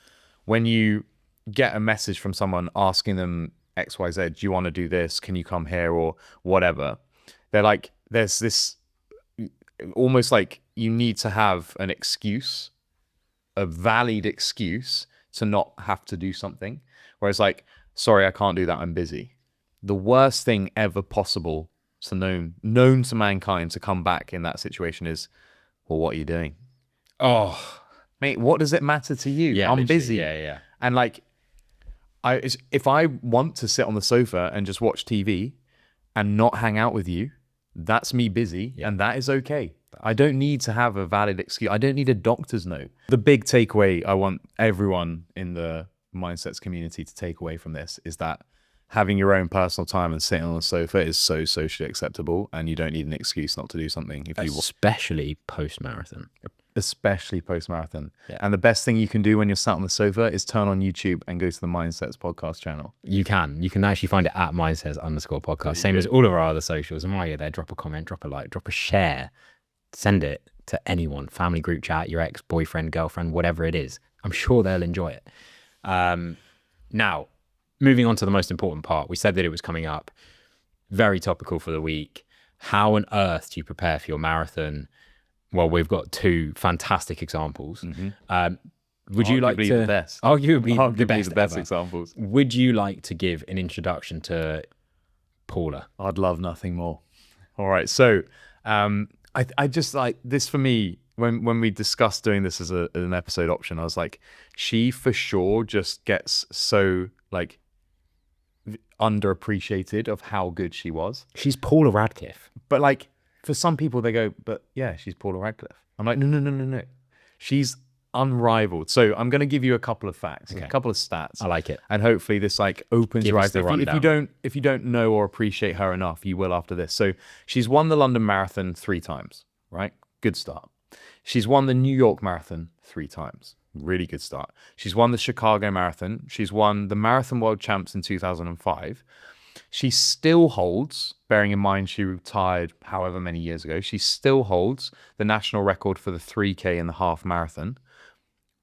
Speaker 2: When you get a message from someone asking them XYZ, do you want to do this? Can you come here or whatever? They're like, there's this almost like you need to have an excuse, a valid excuse to not have to do something. Whereas like, sorry, I can't do that, I'm busy. The worst thing ever possible to known to mankind to come back in that situation is, well, what are you doing?
Speaker 1: Oh,
Speaker 2: Mate, what does it matter to you?
Speaker 1: yeah,
Speaker 2: I'm
Speaker 1: literally,
Speaker 2: busy.
Speaker 1: Yeah.
Speaker 2: And like, if I want to sit on the sofa and just watch TV and not hang out with you, that's me busy, and that is okay. I don't need to have a valid excuse. I don't need a doctor's note. The big takeaway I want everyone in the MindSets community to take away from this is that having your own personal time and sitting on the sofa is so socially acceptable, and you don't need an excuse not to do something if you want.
Speaker 1: Especially post-marathon.
Speaker 2: Especially post-marathon. Yeah. And the best thing you can do when you're sat on the sofa is turn on YouTube and go to the MindSets podcast channel.
Speaker 1: You can actually find it at MindSets_podcast. Same as all of our other socials. And while you're there, drop a comment, drop a like, drop a share. Send it to anyone, family group chat, your ex-boyfriend, girlfriend, whatever it is. I'm sure they'll enjoy it. Now, moving on to the most important part, we said that it was coming up. Very topical for the week. How on earth do you prepare for your marathon? Well, we've got two fantastic examples. Would you like to
Speaker 2: the best?
Speaker 1: Arguably the best ever.
Speaker 2: examples.
Speaker 1: Would you like to give an introduction to Paula?
Speaker 2: I'd love nothing more. All right, so I just like this for me. When we discussed doing this as an episode option, I was like, she for sure just gets so like underappreciated of how good she was.
Speaker 1: She's Paula Radcliffe.
Speaker 2: But like for some people, they go, but yeah, she's Paula Radcliffe. I'm like, no. She's unrivaled. So I'm going to give you a couple of facts, a couple of stats.
Speaker 1: I like it.
Speaker 2: And hopefully this like opens
Speaker 1: Give
Speaker 2: your
Speaker 1: us
Speaker 2: eyes.
Speaker 1: the
Speaker 2: If you don't know or appreciate her enough, you will after this. So she's won the London Marathon 3 times, right? Good start. She's won the New York Marathon 3 times. Really good start. She's won the Chicago Marathon. She's won the Marathon World Champs in 2005. She still holds, bearing in mind she retired however many years ago, she still holds the national record for the 3K and the half marathon.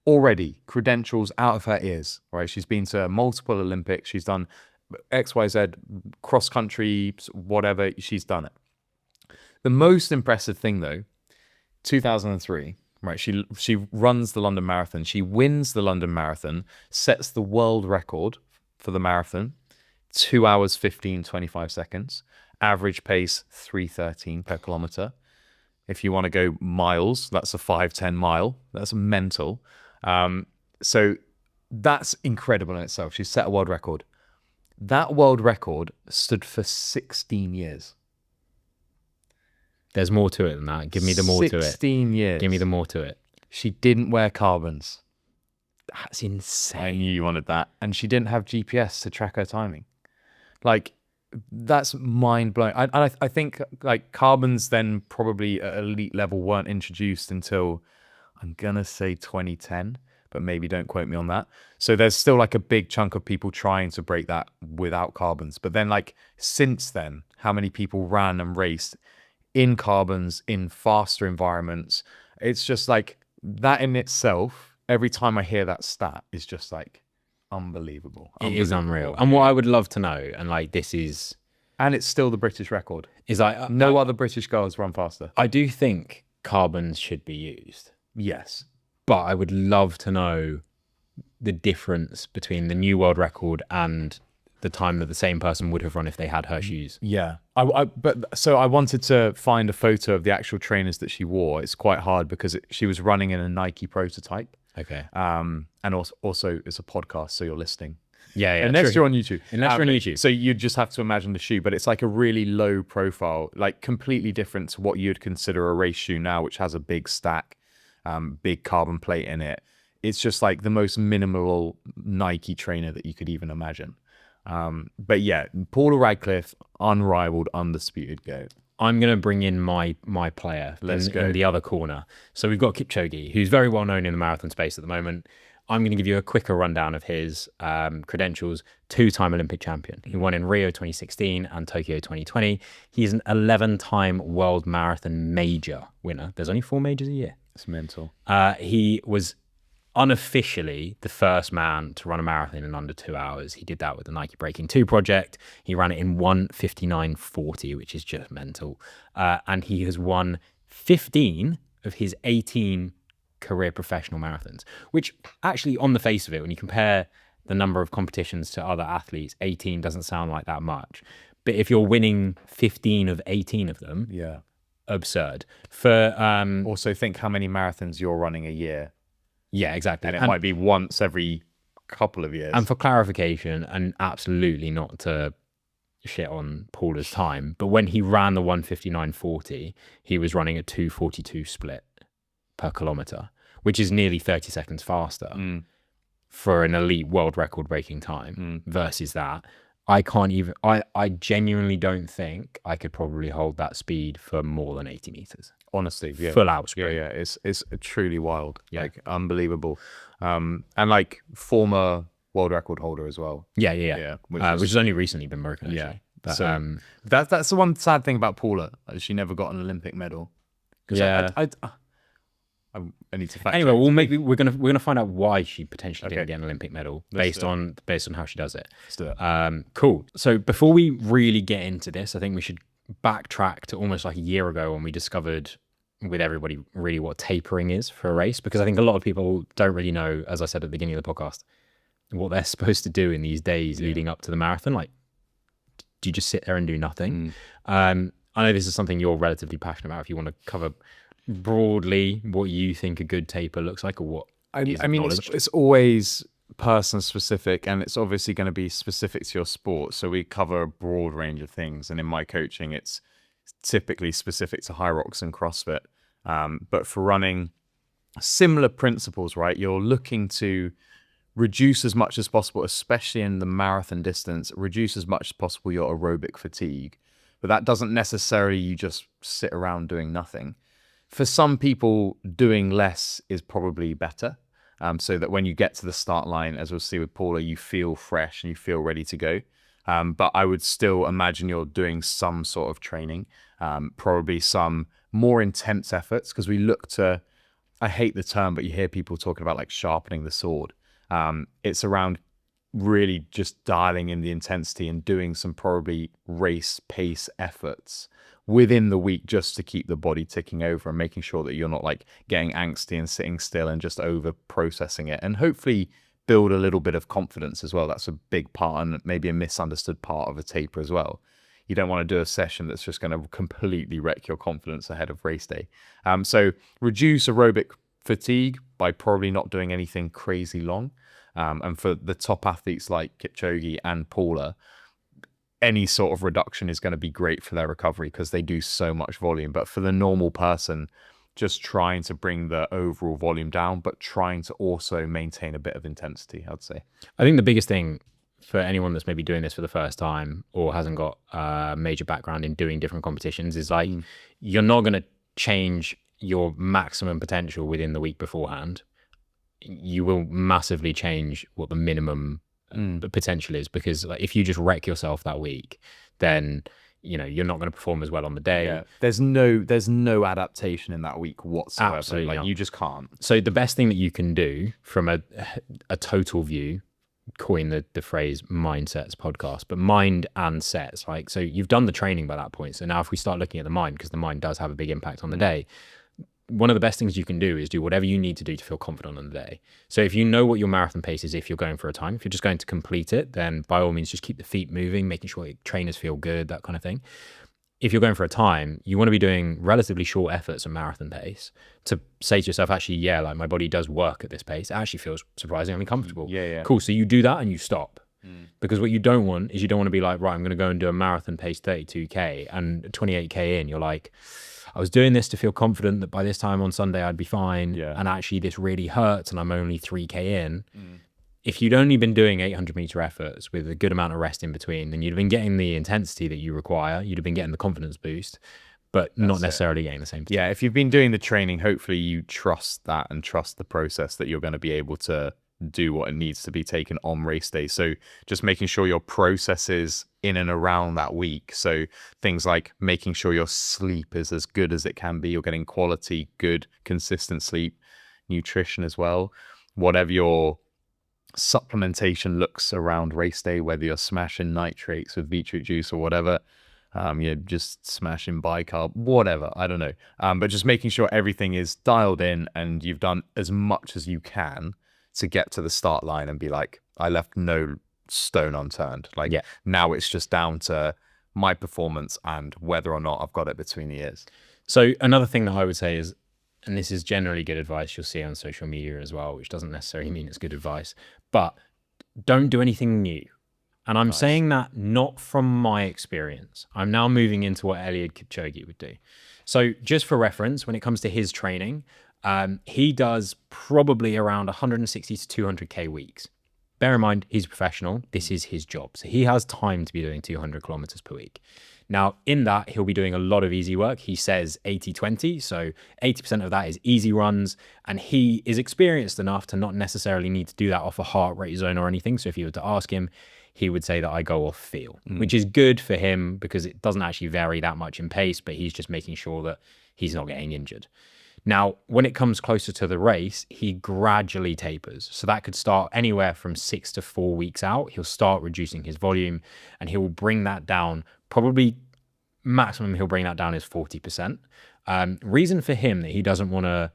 Speaker 2: Already, credentials out of her ears, right? She's been to multiple Olympics. She's done XYZ, cross country, whatever. She's done it. The most impressive thing, though, 2003, right? She runs the London Marathon. She wins the London Marathon, sets the world record for the marathon, 2 hours, 15:25 seconds. Average pace, 3:13 per kilometer. If you want to go miles, that's a 5:10 mile. That's mental. So that's incredible in itself. She set a world record. That world record stood for 16 years.
Speaker 1: There's more to it than that. Give me the more to it.
Speaker 2: 16 years.
Speaker 1: Give me the more to it.
Speaker 2: She didn't wear carbons.
Speaker 1: That's insane.
Speaker 2: I knew you wanted that. And she didn't have GPS to track her timing. Like, that's mind-blowing. I think, like, carbons then probably at elite level weren't introduced until, I'm going to say 2010, but maybe don't quote me on that. So there's still, like, a big chunk of people trying to break that without carbons. But then, like, since then, how many people ran and raced in carbons, in faster environments? It's just like that in itself, every time I hear that stat, is just like unbelievable.
Speaker 1: It is unreal. And what I would love to know, and like this is...
Speaker 2: And it's still the British record.
Speaker 1: Is like
Speaker 2: no other British girls run faster.
Speaker 1: I do think carbons should be used.
Speaker 2: Yes.
Speaker 1: But I would love to know the difference between the new world record and the time that the same person would have run if they had her shoes.
Speaker 2: Yeah. So I wanted to find a photo of the actual trainers that she wore. It's quite hard because she was running in a Nike prototype.
Speaker 1: Okay.
Speaker 2: And also it's a podcast, so you're listening.
Speaker 1: Yeah.
Speaker 2: Unless you're on YouTube.
Speaker 1: Unless you're on YouTube.
Speaker 2: So you just have to imagine the shoe, but it's like a really low profile, like completely different to what you'd consider a race shoe now, which has a big stack, big carbon plate in it. It's just like the most minimal Nike trainer that you could even imagine. But yeah, Paula Radcliffe, unrivaled, undisputed GOAT.
Speaker 1: I'm going to bring in my player in the other corner. So we've got Kipchoge, who's very well known in the marathon space at the moment. I'm going to give you a quicker rundown of his credentials. 2-time Olympic champion. He won in Rio 2016 and Tokyo 2020. He's an 11-time world marathon major winner. There's only 4 majors a year.
Speaker 2: It's mental.
Speaker 1: He was unofficially the first man to run a marathon in under 2 hours. He did that with the Nike Breaking 2 project. He ran it in 1:59:40, which is just mental. And he has won 15 of his 18 career professional marathons, which actually on the face of it, when you compare the number of competitions to other athletes, 18 doesn't sound like that much. But if you're winning 15 of 18 of them,
Speaker 2: yeah,
Speaker 1: absurd. For
Speaker 2: also think how many marathons you're running a year.
Speaker 1: Yeah, exactly.
Speaker 2: And it might be once every couple of years.
Speaker 1: And for clarification, and absolutely not to shit on Paula's time, but when he ran the 1:59:40, he was running a 2:42 split per kilometer, which is nearly 30 seconds faster for an elite world record breaking time versus that. I genuinely don't think I could probably hold that speed for more than 80 meters.
Speaker 2: Honestly, yeah.
Speaker 1: Full out sprint.
Speaker 2: Yeah. It's truly wild.
Speaker 1: Yeah.
Speaker 2: Like unbelievable. And like former world record holder as well.
Speaker 1: Yeah. Which has only recently been broken, actually.
Speaker 2: Yeah.
Speaker 1: But,
Speaker 2: so that's the one sad thing about Paula. She never got an Olympic medal.
Speaker 1: Yeah.
Speaker 2: I need to fact
Speaker 1: Anyway,
Speaker 2: check.
Speaker 1: we're gonna find out why she potentially didn't
Speaker 2: Okay.
Speaker 1: get an Olympic medal
Speaker 2: Let's
Speaker 1: based on how she does it.
Speaker 2: Let's do it.
Speaker 1: Cool. So before we really get into this, I think we should backtrack to almost like a year ago when we discovered with everybody really what tapering is for a race, because I think a lot of people don't really know, as I said at the beginning of the podcast, what they're supposed to do in these days leading up to the marathon. Like, do you just sit there and do nothing? I know this is something you're relatively passionate about. If you want to cover broadly what you think a good taper looks like, or what
Speaker 2: I mean, it's always person specific, and it's obviously going to be specific to your sport. So we cover a broad range of things, and in my coaching, it's typically specific to high rocks and CrossFit. But for running, similar principles, right? You're looking to reduce as much as possible, especially in the marathon distance, reduce as much as possible your aerobic fatigue. But that doesn't necessarily you just sit around doing nothing. For some people, doing less is probably better. So that when you get to the start line, as we'll see with Paula, you feel fresh and you feel ready to go. But I would still imagine you're doing some sort of training, probably some more intense efforts, because we look to, I hate the term, but you hear people talking about like sharpening the sword. It's around really just dialing in the intensity and doing some probably race pace efforts within the week just to keep the body ticking over and making sure that you're not like getting angsty and sitting still and just over processing it, and hopefully build a little bit of confidence as well. That's a big part and maybe a misunderstood part of a taper as well. You don't want to do a session that's just going to completely wreck your confidence ahead of race day. So reduce aerobic fatigue by probably not doing anything crazy long. And for the top athletes like Kipchoge and Paula, any sort of reduction is going to be great for their recovery because they do so much volume. But for the normal person, just trying to bring the overall volume down, but trying to also maintain a bit of intensity, I'd say.
Speaker 1: I think the biggest thing for anyone that's maybe doing this for the first time or hasn't got a major background in doing different competitions is like, you're not going to change your maximum potential within the week beforehand. You will massively change what the minimum potential is, because like, if you just wreck yourself that week, then you're not going to perform as well on the day.
Speaker 2: Yeah. There's no adaptation in that week whatsoever.
Speaker 1: Absolutely
Speaker 2: like
Speaker 1: not.
Speaker 2: You just can't.
Speaker 1: So the best thing that you can do from a total view, coin the phrase MindSets podcast, but mind and sets, like, so you've done the training by that point. So now if we start looking at the mind, because the mind does have a big impact on the day, one of the best things you can do is do whatever you need to do to feel confident on the day. So if you know what your marathon pace is, if you're going for a time, if you're just going to complete it, then by all means, just keep the feet moving, making sure your trainers feel good, that kind of thing. If you're going for a time, you want to be doing relatively short efforts at marathon pace to say to yourself, actually, yeah, like my body does work at this pace. It actually feels surprisingly comfortable.
Speaker 2: Yeah.
Speaker 1: Cool. So you do that and you stop. Because what you don't want is you don't want to be like, right, I'm going to go and do a marathon pace 32K and 28K in. You're like, I was doing this to feel confident that by this time on Sunday I'd be fine.
Speaker 2: Yeah.
Speaker 1: And actually this really hurts and I'm only 3K in. If you'd only been doing 800-meter efforts with a good amount of rest in between, then you'd have been getting the intensity that you require. You'd have been getting the confidence boost, but not necessarily getting the same.
Speaker 2: Yeah. If you've been doing the training, hopefully you trust that and trust the process that you're going to be able to do what it needs to be taken on race day. So just making sure your processes in and around that week. So things like making sure your sleep is as good as it can be. You're getting quality, good, consistent sleep, nutrition as well. Whatever your supplementation looks around race day, whether you're smashing nitrates with beetroot juice or whatever, you're just smashing bicarb, whatever, I don't know. But just making sure everything is dialed in and you've done as much as you can to get to the start line and be like, I left no stone unturned. Like, now it's just down to my performance and whether or not I've got it between the ears.
Speaker 1: So another thing that I would say is, and this is generally good advice you'll see on social media as well, which doesn't necessarily mean it's good advice, but don't do anything new. And I'm saying that not from my experience. I'm now moving into what Eliud Kipchoge would do. So just for reference, when it comes to his training, he does probably around 160 to 200K weeks. Bear in mind, he's a professional. This is his job. So he has time to be doing 200 kilometers per week. Now, in that, he'll be doing a lot of easy work. He says 80-20. So 80% of that is easy runs. And he is experienced enough to not necessarily need to do that off a heart rate zone or anything. So if you were to ask him, he would say that I go off feel, which is good for him because it doesn't actually vary that much in pace, but he's just making sure that he's not getting injured. Now, when it comes closer to the race, he gradually tapers. So that could start anywhere from 6 to 4 weeks out. He'll start reducing his volume and he will bring that down. Probably maximum he'll bring that down is 40%. Reason for him that he doesn't want to,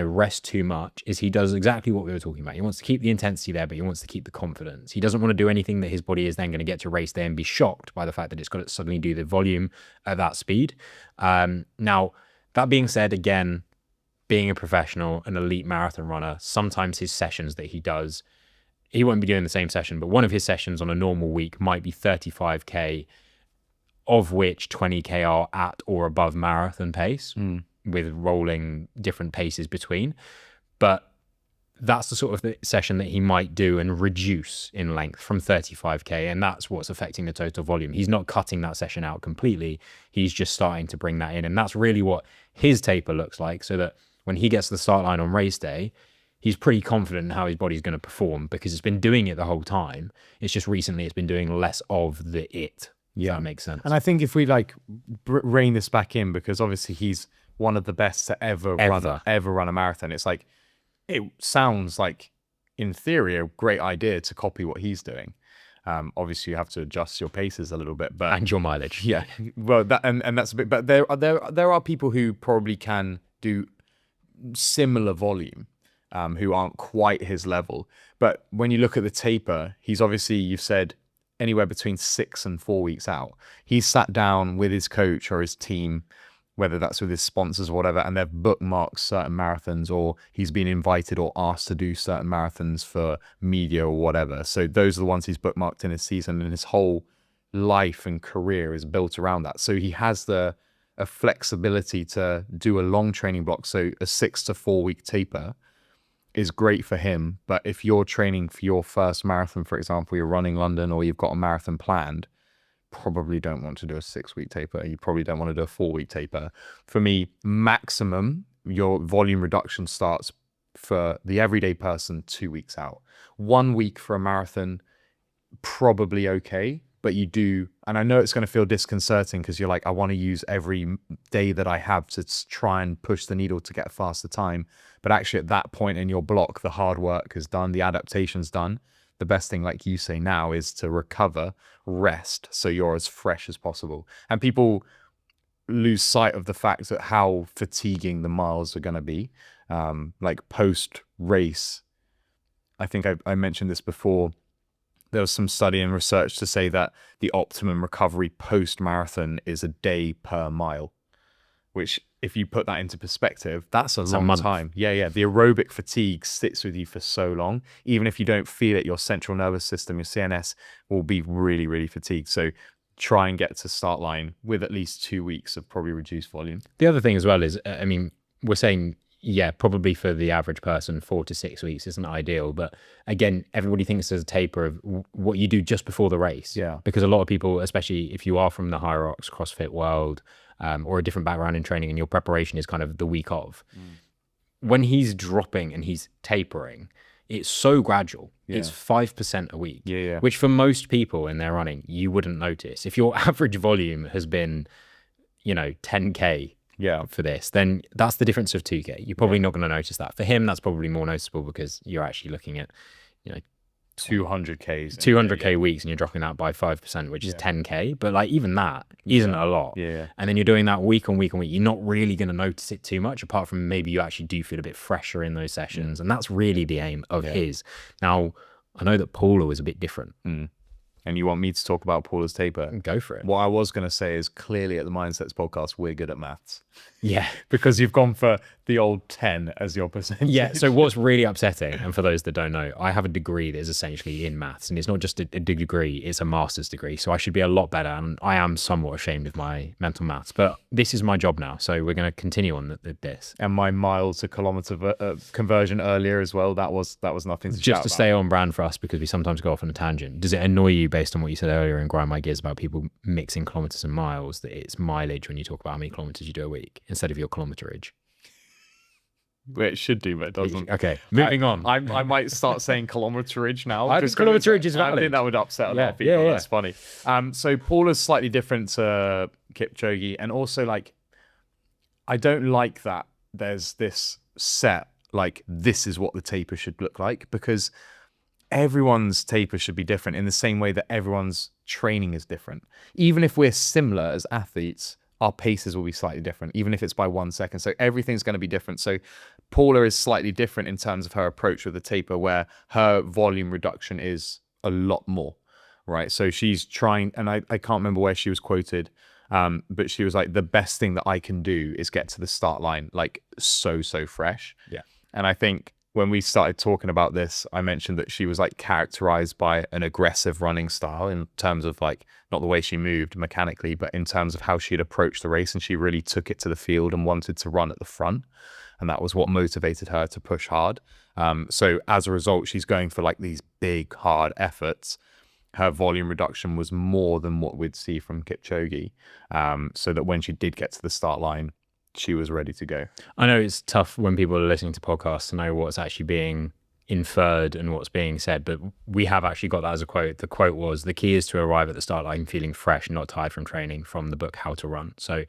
Speaker 1: rest too much is he does exactly what we were talking about. He wants to keep the intensity there, but he wants to keep the confidence. He doesn't want to do anything that his body is then going to get to race day and be shocked by the fact that it's got to suddenly do the volume at that speed. Now, that being said, again, being a professional, an elite marathon runner, sometimes his sessions that he does, he won't be doing the same session, but one of his sessions on a normal week might be 35K, of which 20K are at or above marathon pace, with rolling different paces between. But that's the sort of session that he might do and reduce in length from 35K. And that's what's affecting the total volume. He's not cutting that session out completely. He's just starting to bring that in. And that's really what his taper looks like, so that when he gets to the start line on race day, he's pretty confident in how his body's going to perform because it's been doing it the whole time. It's just recently it's been doing less of the it. Yeah, that makes sense.
Speaker 2: And I think if we rein this back in, because obviously he's one of the best to ever run a marathon. It's like, it sounds like in theory a great idea to copy what he's doing. Obviously you have to adjust your paces a little bit, but
Speaker 1: and your mileage.
Speaker 2: Yeah, well, that and that's a bit. But there are people who probably can do similar volume, who aren't quite his level. But when you look at the taper, he's obviously, you've said, anywhere between 6 and 4 weeks out. He's sat down with his coach or his team, whether that's with his sponsors or whatever, and they've bookmarked certain marathons, or he's been invited or asked to do certain marathons for media or whatever. So those are the ones he's bookmarked in his season, and his whole life and career is built around that. So he has a flexibility to do a long training block. So a 6 to 4 week taper is great for him. But if you're training for your first marathon, for example, you're running London or you've got a marathon planned, probably don't want to do a 6 week taper. You probably don't want to do a 4 week taper. For me, maximum, your volume reduction starts for the everyday person 2 weeks out. 1 week for a marathon, probably okay. But you do, and I know it's going to feel disconcerting because you're like, I want to use every day that I have to try and push the needle to get a faster time. But actually at that point in your block, the hard work is done, the adaptation's done. The best thing, like you say now, is to recover, rest, so you're as fresh as possible. And people lose sight of the fact that how fatiguing the miles are going to be. Like post race, I think I mentioned this before. There was some study and research to say that the optimum recovery post-marathon is a day per mile, which if you put that into perspective, that's a long time. Yeah. The aerobic fatigue sits with you for so long. Even if you don't feel it, your central nervous system, your CNS, will be really, really fatigued. So try and get to start line with at least 2 weeks of probably reduced volume.
Speaker 1: The other thing as well is, we're saying, yeah, probably for the average person, 4 to 6 weeks isn't ideal. But again, everybody thinks there's a taper of what you do just before the race.
Speaker 2: Yeah.
Speaker 1: Because a lot of people, especially if you are from the High Rocks CrossFit world, or a different background in training, and your preparation is kind of the week of, when he's dropping and he's tapering, it's so gradual. Yeah. It's 5% a week, which for most people in their running, you wouldn't notice. If your average volume has been, 10K, for this, then that's the difference of 2K. You're probably not going to notice that. For him, that's probably more noticeable because you're actually looking at, 200K weeks, and you're dropping that by 5%, which is 10K. But like even that isn't a lot.
Speaker 2: Yeah.
Speaker 1: And then you're doing that week on week on week. You're not really going to notice it too much, apart from maybe you actually do feel a bit fresher in those sessions. And that's really the aim of his. Now, I know that Paula was a bit different.
Speaker 2: And you want me to talk about Paula's taper?
Speaker 1: Go for it.
Speaker 2: What I was going to say is, clearly at the MindSets podcast, we're good at maths.
Speaker 1: Yeah.
Speaker 2: Because you've gone for the old 10 as your percentage.
Speaker 1: Yeah. So what's really upsetting, and for those that don't know, I have a degree that is essentially in maths, and it's not just a degree, it's a master's degree. So I should be a lot better, and I am somewhat ashamed of my mental maths, but this is my job now. So we're going to continue on this.
Speaker 2: And my mile to kilometer conversion earlier as well, that was nothing to
Speaker 1: just
Speaker 2: shout
Speaker 1: to
Speaker 2: about.
Speaker 1: Stay on brand for us, because we sometimes go off on a tangent. Does it annoy you, based on what you said earlier and grind my gears about people mixing kilometers and miles, that it's mileage when you talk about how many kilometers you do a week instead of your kilometerage?
Speaker 2: Well, it should do, but it doesn't.
Speaker 1: Okay, moving on.
Speaker 2: I might start saying kilometerage now.
Speaker 1: I think kilometerage is valid.
Speaker 2: I think that would upset a lot of people. That's funny. So Paula's slightly different to Kipchoge, and also, like, I don't like that there's this set, like, this is what the taper should look like, because everyone's taper should be different in the same way that everyone's training is different. Even if we're similar as athletes, our paces will be slightly different, even if it's by 1 second. So everything's going to be different. So Paula is slightly different in terms of her approach with the taper, where her volume reduction is a lot more, right? So she's trying, and I can't remember where she was quoted, but she was like, the best thing that I can do is get to the start line like so fresh.
Speaker 1: Yeah.
Speaker 2: And I think when we started talking about this, I mentioned that she was like characterized by an aggressive running style in terms of like, not the way she moved mechanically, but in terms of how she'd approached the race, and she really took it to the field and wanted to run at the front. And that was what motivated her to push hard. So as a result, she's going for like these big, hard efforts. Her volume reduction was more than what we'd see from Kipchoge. So that when she did get to the start line, she was ready to go.
Speaker 1: I know it's tough when people are listening to podcasts to know what's actually being inferred and what's being said, but we have actually got that as a quote. The quote was, "The key is to arrive at the start line feeling fresh, not tired from training," from the book How to Run. So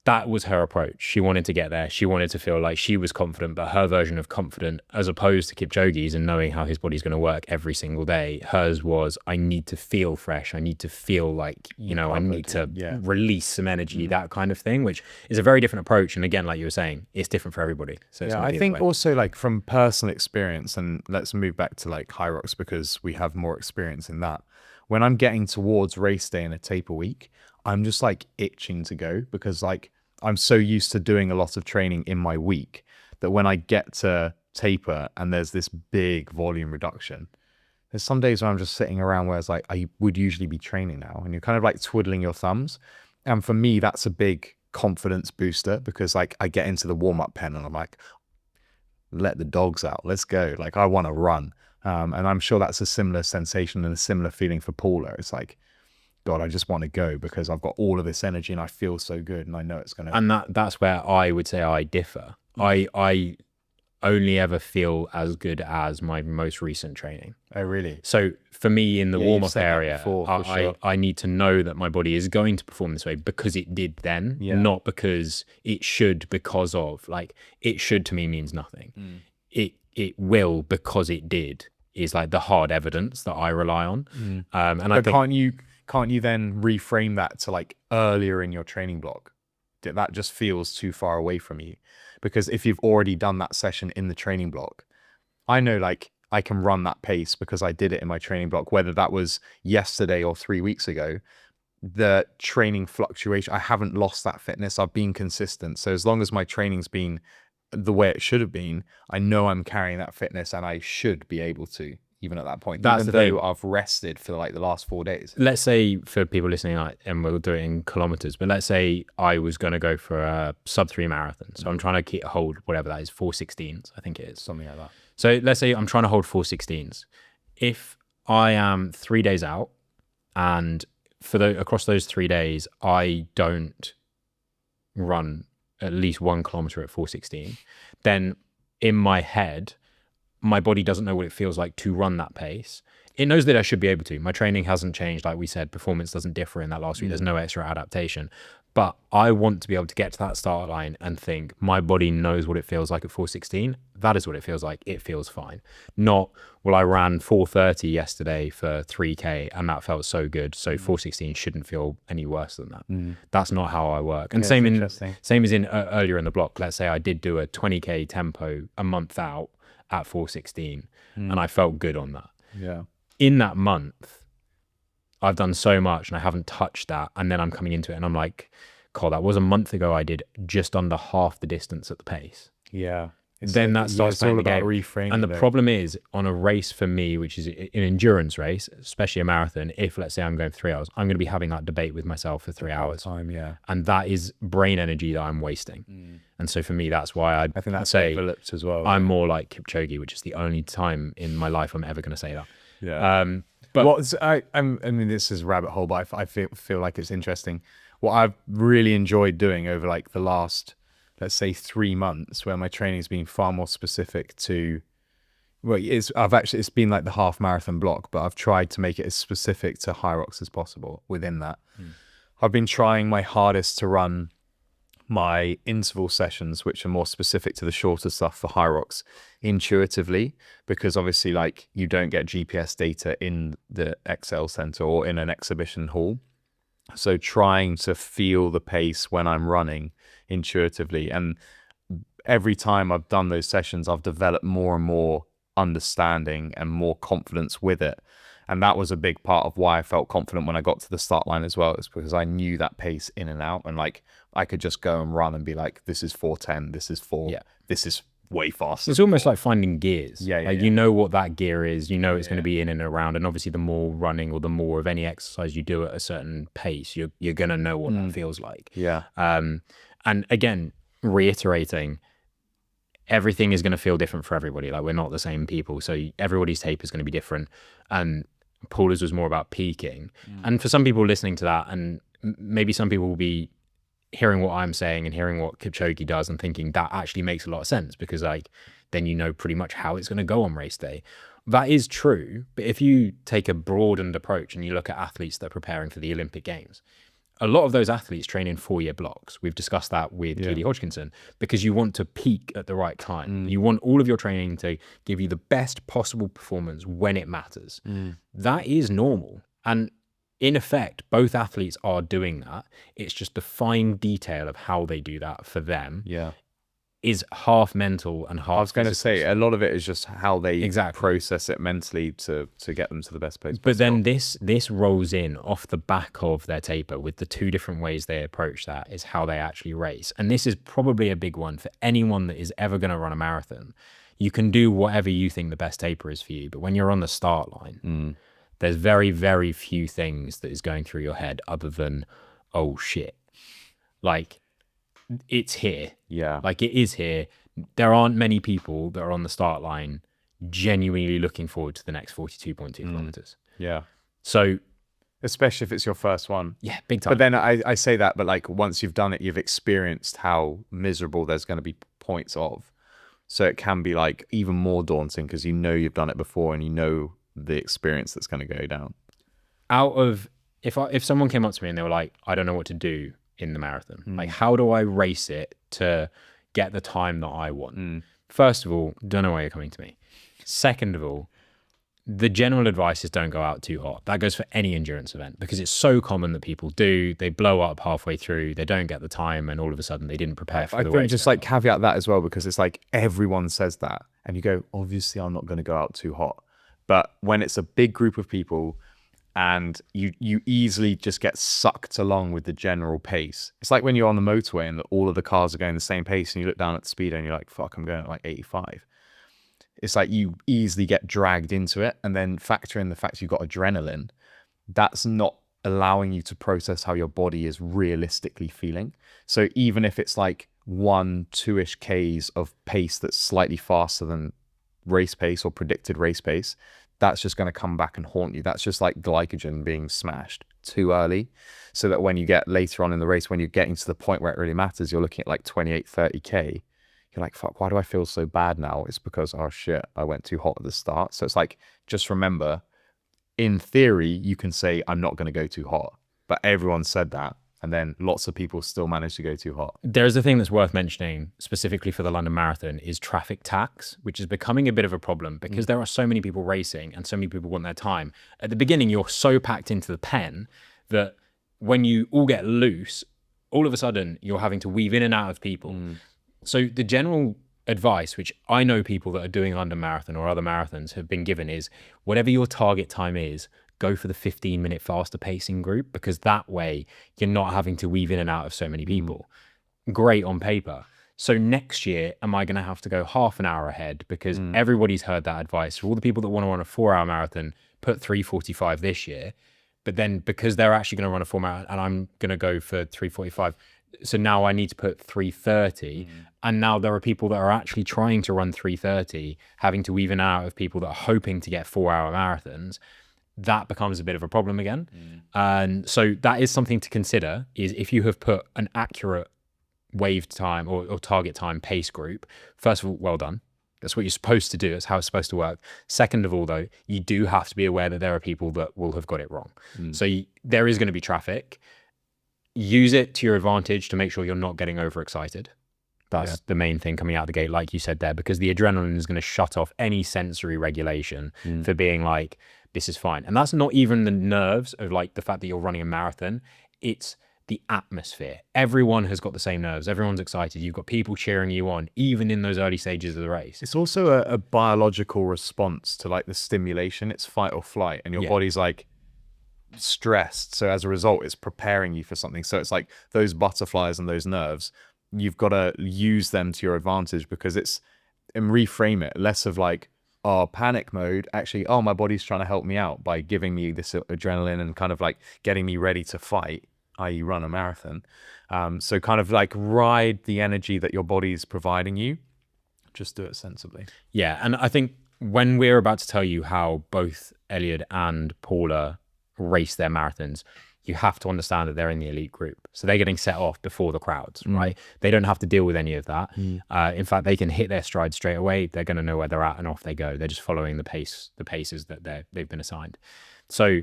Speaker 1: that was her approach. She wanted to get there. She wanted to feel like she was confident, but her version of confident, as opposed to Kipchoge's and knowing how his body's going to work every single day, hers was, I need to feel fresh. I need to feel like, you know, I need to release some energy, that kind of thing, which is a very different approach. And again, like you were saying, it's different for everybody. So it's
Speaker 2: I think also like from personal experience, and let's move back to like high rocks because we have more experience in that. When I'm getting towards race day and a taper week, I'm just like itching to go, because like I'm so used to doing a lot of training in my week that when I get to taper and there's this big volume reduction, there's some days where I'm just sitting around where it's like, I would usually be training now, and you're kind of like twiddling your thumbs. And for me, that's a big confidence booster, because like I get into the warm-up pen and I'm like, let the dogs out, let's go. Like I want to run. And I'm sure that's a similar sensation and a similar feeling for Paula. It's like, God, I just want to go because I've got all of this energy and I feel so good and I know it's going to.
Speaker 1: And that's where I would say I differ. I only ever feel as good as my most recent training.
Speaker 2: Oh, really?
Speaker 1: So for me in the warm-up area,
Speaker 2: sure.
Speaker 1: I need to know that my body is going to perform this way because it did then, not because it should, because of. Like, it should to me means nothing. It will because it did is like the hard evidence that I rely on. And I think,
Speaker 2: can't you then reframe that to like earlier in your training block? That just feels too far away from you, because if you've already done that session in the training block, I know like I can run that pace because I did it in my training block, whether that was yesterday or 3 weeks ago. The training fluctuation, I haven't lost that fitness. I've been consistent. So as long as my training's been the way it should have been, I know I'm carrying that fitness and I should be able to, even at that point.
Speaker 1: That's
Speaker 2: even
Speaker 1: the thing.
Speaker 2: though I've rested for like the last 4 days.
Speaker 1: Let's say for people listening, and we'll do it in kilometers, but let's say I was going to go for a sub-3 marathon. So I'm trying to hold whatever that is, 4:16s, I think it is.
Speaker 2: Something like that.
Speaker 1: So let's say I'm trying to hold 4:16s. If I am 3 days out and across those 3 days, I don't run at least 1 kilometer at 4:16, then in my head, my body doesn't know what it feels like to run that pace. It knows that I should be able to. My training hasn't changed. Like we said, performance doesn't differ in that last week. There's no extra adaptation. But I want to be able to get to that start line and think my body knows what it feels like at 4:16. That is what it feels like. It feels fine. Not, well, I ran 4:30 yesterday for 3K and that felt so good. So 4:16 shouldn't feel any worse than that. That's not how I work. And same as in earlier in the block. Let's say I did do a 20K tempo a month out at 4:16 and I felt good on that.
Speaker 2: Yeah.
Speaker 1: In that month, I've done so much and I haven't touched that. And then I'm coming into it and I'm like, God, that was a month ago. I did just under half the distance at the pace.
Speaker 2: Yeah.
Speaker 1: Then that starts
Speaker 2: it's all
Speaker 1: playing the
Speaker 2: about
Speaker 1: game.
Speaker 2: reframing.
Speaker 1: And the problem is on a race for me, which is an endurance race, especially a marathon, if let's say I'm going for 3 hours, I'm going to be having that debate with myself for 3 hours. And that is brain energy that I'm wasting. And so for me, that's why I
Speaker 2: think that's
Speaker 1: say
Speaker 2: developed as well.
Speaker 1: I'm more like Kipchoge, which is the only time in my life I'm ever going to say that.
Speaker 2: Yeah. But I mean, this is a rabbit hole, but I feel like it's interesting. What I've really enjoyed doing over like the last, let's say 3 months, where my training's been far more specific to, well, it's been like the half marathon block, but I've tried to make it as specific to high rocks as possible within that. I've been trying my hardest to run my interval sessions, which are more specific to the shorter stuff for high rocks, intuitively, because obviously like you don't get GPS data in the Excel center or in an exhibition hall. So trying to feel the pace when I'm running intuitively. And every time I've done those sessions, I've developed more and more understanding and more confidence with it. And that was a big part of why I felt confident when I got to the start line as well, is because I knew that pace in and out, and like I could just go and run and be like, this is 4:10, this is 4, this is way faster.
Speaker 1: It's almost like finding gears.
Speaker 2: Yeah.
Speaker 1: You know what that gear is, you know it's going to be in and around, and obviously the more running or the more of any exercise you do at a certain pace, you're going to know what that feels like.
Speaker 2: Yeah.
Speaker 1: And again, reiterating, everything is going to feel different for everybody. Like we're not the same people, so everybody's tape is going to be different. And Paula's was more about peaking. And for some people listening to that, and maybe some people will be hearing what I'm saying and hearing what Kipchoge does and thinking that actually makes a lot of sense, because like then you know pretty much how it's going to go on race day. That is true, but if you take a broadened approach and you look at athletes that are preparing for the Olympic Games, a lot of those athletes train in 4-year blocks. We've discussed that with Keely Hodgkinson, because you want to peak at the right time. You want all of your training to give you the best possible performance when it matters. That is normal. And in effect, both athletes are doing that. It's just the fine detail of how they do that for them is half mental and half
Speaker 2: I was going to say, a lot of it is just how they
Speaker 1: Exactly.
Speaker 2: process it mentally to get them to the best place
Speaker 1: But
Speaker 2: possible.
Speaker 1: then this rolls in off the back of their taper with the two different ways they approach that is how they actually race. And this is probably a big one for anyone that is ever going to run a marathon. You can do whatever you think the best taper is for you, but when you're on the start line, there's very, very few things that is going through your head other than, oh shit, like it's here.
Speaker 2: Yeah.
Speaker 1: Like it is here. There aren't many people that are on the start line genuinely looking forward to the next 42.2 kilometers.
Speaker 2: Yeah.
Speaker 1: So
Speaker 2: Especially if it's your first one.
Speaker 1: yeah, big time.
Speaker 2: But then I say that, but like once you've done it, you've experienced how miserable there's going to be points of. So it can be like even more daunting because you know you've done it before and you know the experience that's going to go down.
Speaker 1: Out of if someone came up to me and they were like, I don't know what to do in the marathon, like how do I race it to get the time that I want? First of all, don't know why you're coming to me. Second of all, the general advice is don't go out too hot. That goes for any endurance event because it's so common that people do. They blow up halfway through, they don't get the time, and all of a sudden they didn't prepare for the race.
Speaker 2: I think just like caveat that as well, because it's like everyone says that and you go, obviously I'm not going to go out too hot. But when it's a big group of people and you easily just get sucked along with the general pace. It's like when you're on the motorway and all of the cars are going the same pace and you look down at the speedo and you're like, fuck, I'm going at like 85. It's like you easily get dragged into it, and then factor in the fact you've got adrenaline. That's not allowing you to process how your body is realistically feeling. So even if it's like 1-2-ish Ks of pace that's slightly faster than race pace or predicted race pace, that's just going to come back and haunt you. That's just like glycogen being smashed too early, so that when you get later on in the race, when you're getting to the point where it really matters, you're looking at like 28-30K. You're like, fuck, why do I feel so bad now? It's because, oh shit, I went too hot at the start. So it's like, just remember, in theory, you can say, I'm not going to go too hot. But everyone said that. And then lots of people still manage to go too hot.
Speaker 1: There's a thing that's worth mentioning specifically for the London Marathon is traffic tax, which is becoming a bit of a problem because there are so many people racing and so many people want their time. At the beginning, you're so packed into the pen that when you all get loose, all of a sudden you're having to weave in and out of people. So the general advice, which I know people that are doing London Marathon or other marathons have been given, is whatever your target time is, go for the 15-minute faster pacing group, because that way you're not having to weave in and out of so many people. Great on paper. So next year, am I going to have to go half an hour ahead? Because everybody's heard that advice. For all the people that want to run a 4-hour marathon, put 3:45 this year. But then because they're actually going to run a 4-hour and I'm going to go for 3:45, so now I need to put 3:30, and now there are people that are actually trying to run 3:30, having to weave in and out of people that are hoping to get 4-hour marathons. That becomes a bit of a problem again. And so that is something to consider, is if you have put an accurate waved time or target time pace group, first of all, well done. That's what you're supposed to do. That's how it's supposed to work. Second of all, though, you do have to be aware that there are people that will have got it wrong. So there is going to be traffic. use it to your advantage to make sure you're not getting overexcited. That's the main thing coming out of the gate, like you said there, because the adrenaline is going to shut off any sensory regulation for being like, this is fine. And that's not even the nerves of like the fact that you're running a marathon. It's the atmosphere. Everyone has got the same nerves. Everyone's excited. You've got people cheering you on, even in those early stages of the race.
Speaker 2: It's also a biological response to like the stimulation. It's fight or flight, and your body's like stressed. So as a result, it's preparing you for something. So it's like those butterflies and those nerves, you've got to use them to your advantage, because it's, and reframe it less of like, oh, panic mode, actually, oh, my body's trying to help me out by giving me this adrenaline and kind of like getting me ready to fight, i.e. run a marathon. So kind of like ride the energy that your body's providing you, just do it sensibly.
Speaker 1: Yeah, and I think when we're about to tell you how both Eliud and Paula race their marathons, you have to understand that they're in the elite group. So they're getting set off before the crowds, right? They don't have to deal with any of that. In fact, they can hit their stride straight away. They're going to know where they're at and off they go. They're just following the paces that they've been assigned. So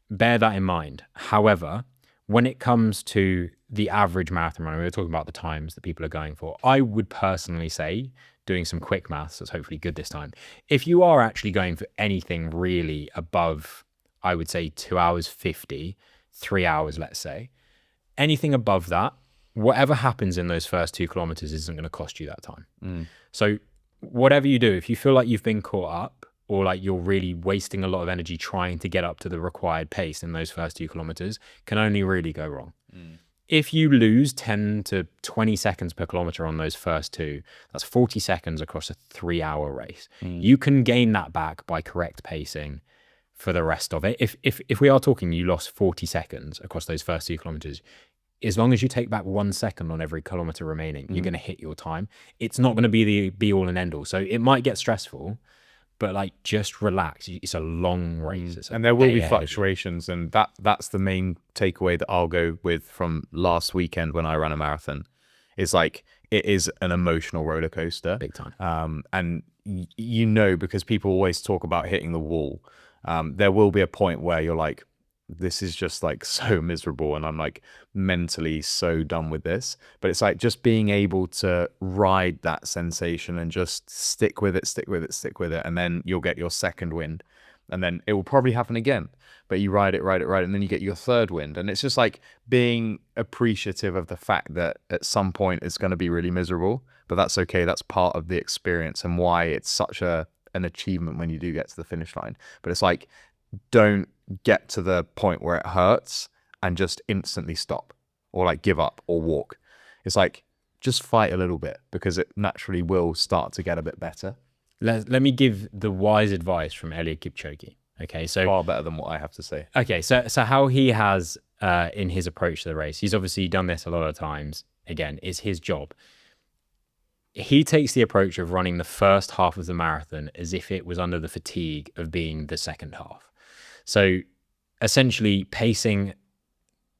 Speaker 1: bear that in mind. However, when it comes to the average marathon runner, we were talking about the times that people are going for. I would personally say, doing some quick maths, that's hopefully good this time, if you are actually going for anything really above, I would say 2 hours 50, 3 hours, let's say, anything above that, whatever happens in those first 2 kilometers isn't going to cost you that time. So whatever you do, if you feel like you've been caught up, or like you're really wasting a lot of energy trying to get up to the required pace in those first 2 kilometers, can only really go wrong. If you lose 10 to 20 seconds per kilometer on those first 2, that's 40 seconds across a 3-hour race. You can gain that back by correct pacing for the rest of it. If we are talking, you lost 40 seconds across those first 2 kilometers, as long as you take back 1 second on every kilometer remaining, you're going to hit your time. It's not going to be the be all and end all. So it might get stressful, but like, just relax. It's a long race.
Speaker 2: And there will be fluctuations, and that's the main takeaway that I'll go with from last weekend when I ran a marathon. Is like, it is an emotional roller coaster,
Speaker 1: big time.
Speaker 2: And you know, because people always talk about hitting the wall, there will be a point where you're like, this is just like so miserable, and I'm like mentally so done with this. But it's like just being able to ride that sensation and just stick with it, and then you'll get your second wind, and then it will probably happen again, but you ride it, and then you get your third wind. And it's just like being appreciative of the fact that at some point it's going to be really miserable, but that's okay. That's part of the experience, and why it's such an achievement when you do get to the finish line. But it's like, don't get to the point where it hurts and just instantly stop, or like give up or walk. It's like, just fight a little bit, because it naturally will start to get a bit better.
Speaker 1: Let me give the wise advice from Eliud Kipchoge. Okay, so
Speaker 2: far better than what I have to say.
Speaker 1: Okay, so how he has in his approach to the race, he's obviously done this a lot of times. Again, it's his job. He takes the approach of running the first half of the marathon as if it was under the fatigue of being the second half. So essentially pacing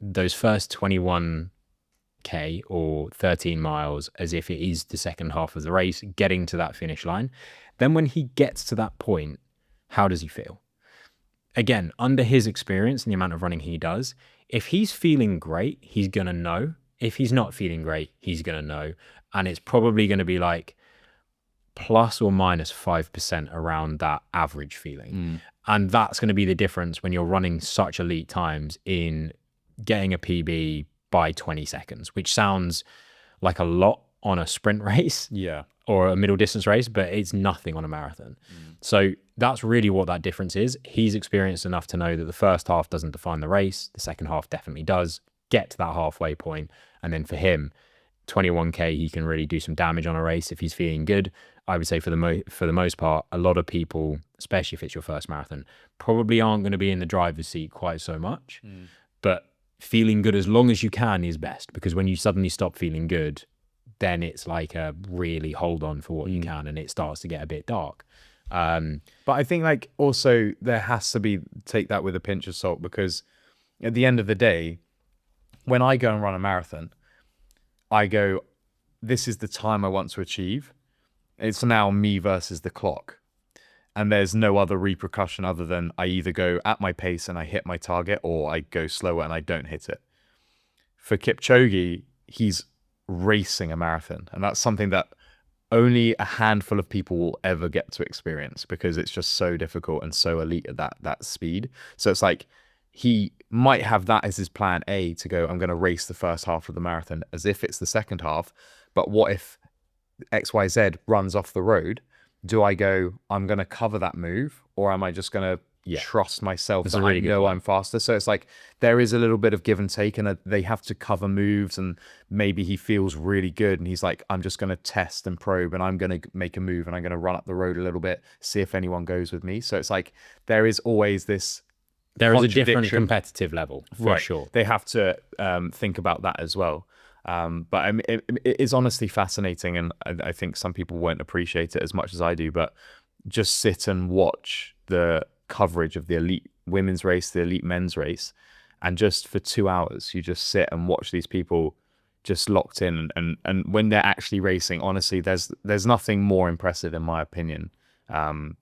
Speaker 1: those first 21K or 13 miles as if it is the second half of the race, getting to that finish line. Then when he gets to that point, how does he feel? Again, under his experience and the amount of running he does, if he's feeling great, he's going to know. If he's not feeling great, he's going to know. And it's probably going to be like plus or minus 5% around that average feeling. And that's going to be the difference when you're running such elite times in getting a PB by 20 seconds, which sounds like a lot on a sprint race or a middle distance race, but it's nothing on a marathon. So that's really what that difference is. He's experienced enough to know that the first half doesn't define the race. The second half definitely does. Get to that halfway point. And then for him, 21K, he can really do some damage on a race if he's feeling good. I would say for the most part, a lot of people, especially if it's your first marathon, probably aren't going to be in the driver's seat quite so much. But feeling good as long as you can is best, because when you suddenly stop feeling good, then it's like a really hold on for what you can, and it starts to get a bit dark.
Speaker 2: But I think like also there has to be, take that with a pinch of salt, because at the end of the day, when I go and run a marathon, I go, this is the time I want to achieve. It's now me versus the clock. And there's no other repercussion other than I either go at my pace and I hit my target, or I go slower and I don't hit it. for Kipchoge, he's racing a marathon, and that's something that only a handful of people will ever get to experience because it's just so difficult and so elite at that speed. So it's like he might have that as his plan A, to go, I'm going to race the first half of the marathon as if it's the second half. But what if XYZ runs off the road? Do I go, I'm going to cover that move, or am I just going to trust myself that I know I'm faster? So it's like there is a little bit of give and take, and they have to cover moves, and maybe he feels really good and he's like, I'm just going to test and probe, and I'm going to make a move, and I'm going to run up the road a little bit, see if anyone goes with me. So it's like there is always this,
Speaker 1: there is a different competitive level for sure.
Speaker 2: They have to think about that as well. But I mean, it is honestly fascinating, and I think some people won't appreciate it as much as I do, but just sit and watch the coverage of the elite women's race, the elite men's race, and just for 2 hours you just sit and watch these people just locked in, and when they're actually racing, honestly, there's nothing more impressive in my opinion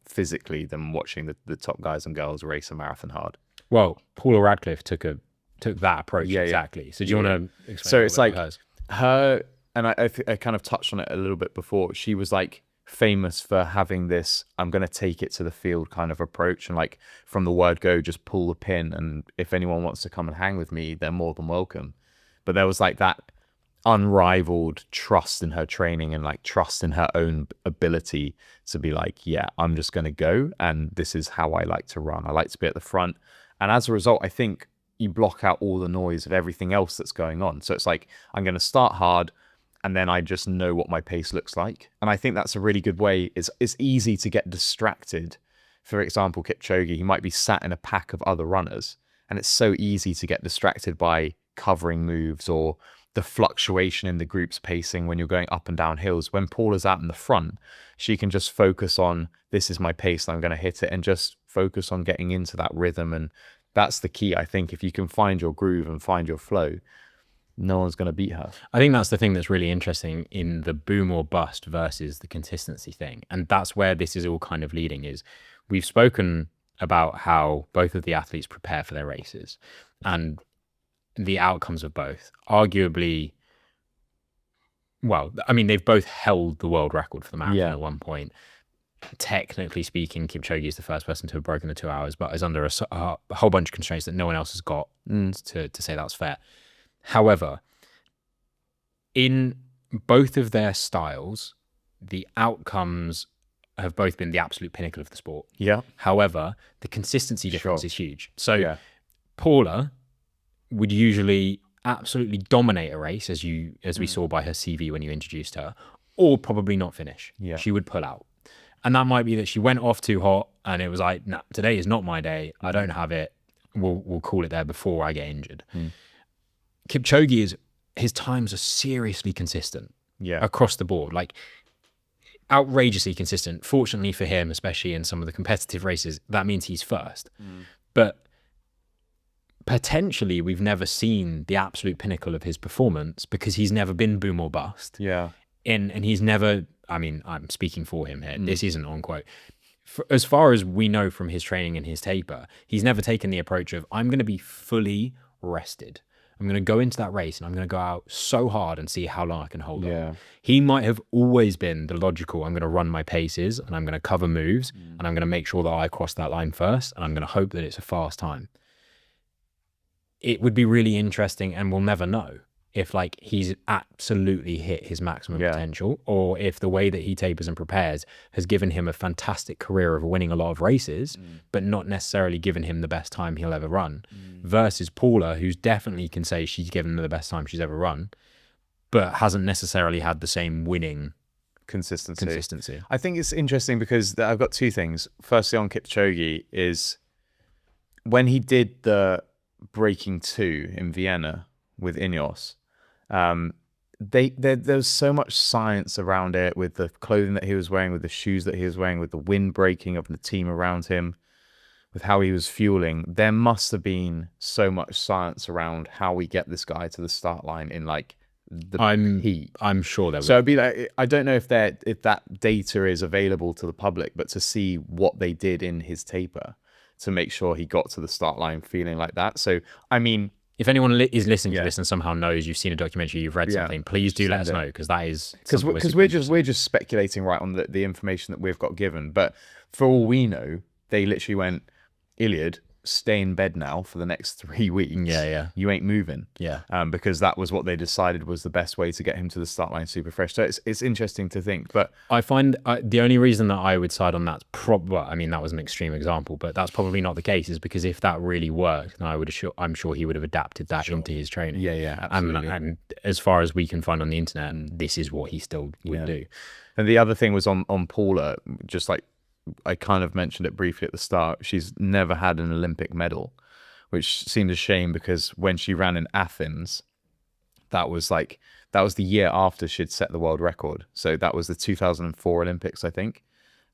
Speaker 2: physically than watching the top guys and girls race a marathon hard.
Speaker 1: Well, Paula Radcliffe took that approach exactly. So do you want to explain?
Speaker 2: So it's like her, and I kind of touched on it a little bit before. She was like famous for having this, I'm going to take it to the field kind of approach, and like from the word go, just pull the pin, and if anyone wants to come and hang with me, they're more than welcome. But there was like that unrivaled trust in her training, and like trust in her own ability to be like, yeah, I'm just going to go, and this is how I like to run. I like to be at the front. And as a result, I think you block out all the noise of everything else that's going on. So it's like, I'm going to start hard, and then I just know what my pace looks like. And I think that's a really good way. It's easy to get distracted. For example, Kipchoge, he might be sat in a pack of other runners, and it's so easy to get distracted by covering moves or the fluctuation in the group's pacing when you're going up and down hills. When Paula's out in the front, she can just focus on, this is my pace, and I'm going to hit it, and just focus on getting into that rhythm. And that's the key, I think. If you can find your groove and find your flow, no one's going to beat her.
Speaker 1: I think that's the thing that's really interesting in the boom or bust versus the consistency thing. And that's where this is all kind of leading, is we've spoken about how both of the athletes prepare for their races and the outcomes of both. Arguably, well, I mean, they've both held the world record for the marathon at one point. Technically speaking, Kipchoge is the first person to have broken the 2 hours, but is under a whole bunch of constraints that no one else has got to say that's fair. However, in both of their styles, the outcomes have both been the absolute pinnacle of the sport.
Speaker 2: Yeah.
Speaker 1: However, the consistency difference is huge. So Paula would usually absolutely dominate a race, as we saw by her CV when you introduced her, or probably not finish.
Speaker 2: Yeah.
Speaker 1: She would pull out. And that might be that she went off too hot and it was like, nah, today is not my day. I don't have it. We'll call it there before I get injured. Kipchoge, his times are seriously consistent across the board, like outrageously consistent. Fortunately for him, especially in some of the competitive races, that means he's first. But potentially we've never seen the absolute pinnacle of his performance because he's never been boom or bust. And he's never, I mean, I'm speaking for him here. This isn't on quote. As far as we know from his training and his taper, he's never taken the approach of, I'm going to be fully rested. I'm going to go into that race and I'm going to go out so hard and see how long I can hold on. He might have always been the logical, I'm going to run my paces and I'm going to cover moves and I'm going to make sure that I cross that line first and I'm going to hope that it's a fast time. It would be really interesting, and we'll never know if like he's absolutely hit his maximum potential, or if the way that he tapers and prepares has given him a fantastic career of winning a lot of races, but not necessarily given him the best time he'll ever run, versus Paula, who's definitely can say she's given him the best time she's ever run, but hasn't necessarily had the same winning consistency.
Speaker 2: I think it's interesting because I've got two things. Firstly, on Kipchoge, is when he did the breaking 2 in Vienna with Ineos, there's so much science around it, with the clothing that he was wearing, with the shoes that he was wearing, with the wind breaking of the team around him, with how he was fueling. There must have been so much science around how we get this guy to the start line in like the heat.
Speaker 1: I'm sure there was.
Speaker 2: So it'd be like, I don't know if that data is available to the public, but to see what they did in his taper to make sure he got to the start line feeling like that. So I mean,
Speaker 1: if anyone is listening to this and somehow knows you've seen a documentary, you've read something, please do let us know, because that is
Speaker 2: because we're just speculating right on the information that we've got given. But for all we know, they literally went, Eliud, stay in bed now for the next 3 weeks. You ain't moving. Because that was what they decided was the best way to get him to the start line super fresh. So it's interesting to think. But
Speaker 1: I find the only reason that I would side on that's well, I mean, that was an extreme example, but that's probably not the case, is because if that really worked, then I'm sure he would have adapted that into his training.
Speaker 2: Absolutely.
Speaker 1: And as far as we can find on the internet, this is what he still would do.
Speaker 2: And the other thing was on Paula, just like I kind of mentioned it briefly at the start, she's never had an Olympic medal, which seemed a shame, because when she ran in Athens, that was the year after she'd set the world record. So that was the 2004 Olympics, I think.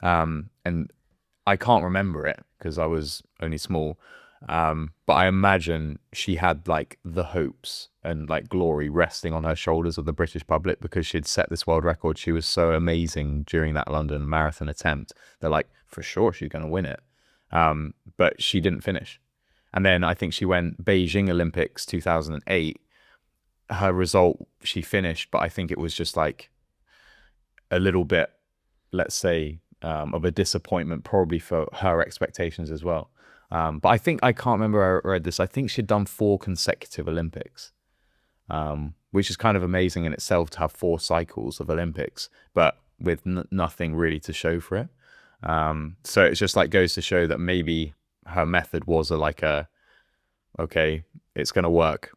Speaker 2: And I can't remember it because I was only small. But I imagine she had like the hopes and like glory resting on her shoulders of the British public, because she'd set this world record. She was so amazing during that London marathon attempt. They're like, for sure she's going to win it. But she didn't finish. And then I think she went Beijing Olympics 2008. Her result, she finished, but I think it was just like a little bit, let's say, of a disappointment, probably for her expectations as well. But I think, I can't remember where I read this, I think she'd done 4 consecutive Olympics, which is kind of amazing in itself to have 4 cycles of Olympics, but with nothing really to show for it. So it's just like goes to show that maybe her method was okay, it's going to work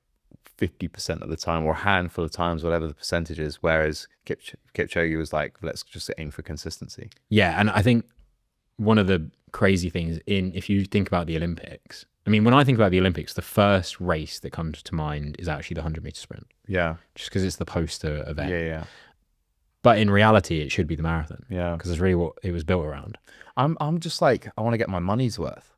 Speaker 2: 50% of the time, or a handful of times, whatever the percentage is, whereas Kipchoge was like, let's just aim for consistency.
Speaker 1: Yeah, and I think one of the crazy things if you think about the Olympics, I mean, when I think about the Olympics, the first race that comes to mind is actually the 100-meter sprint. Just because it's the poster event. But in reality, it should be the marathon. Because it's really what it was built around.
Speaker 2: I'm just like, I want to get my money's worth.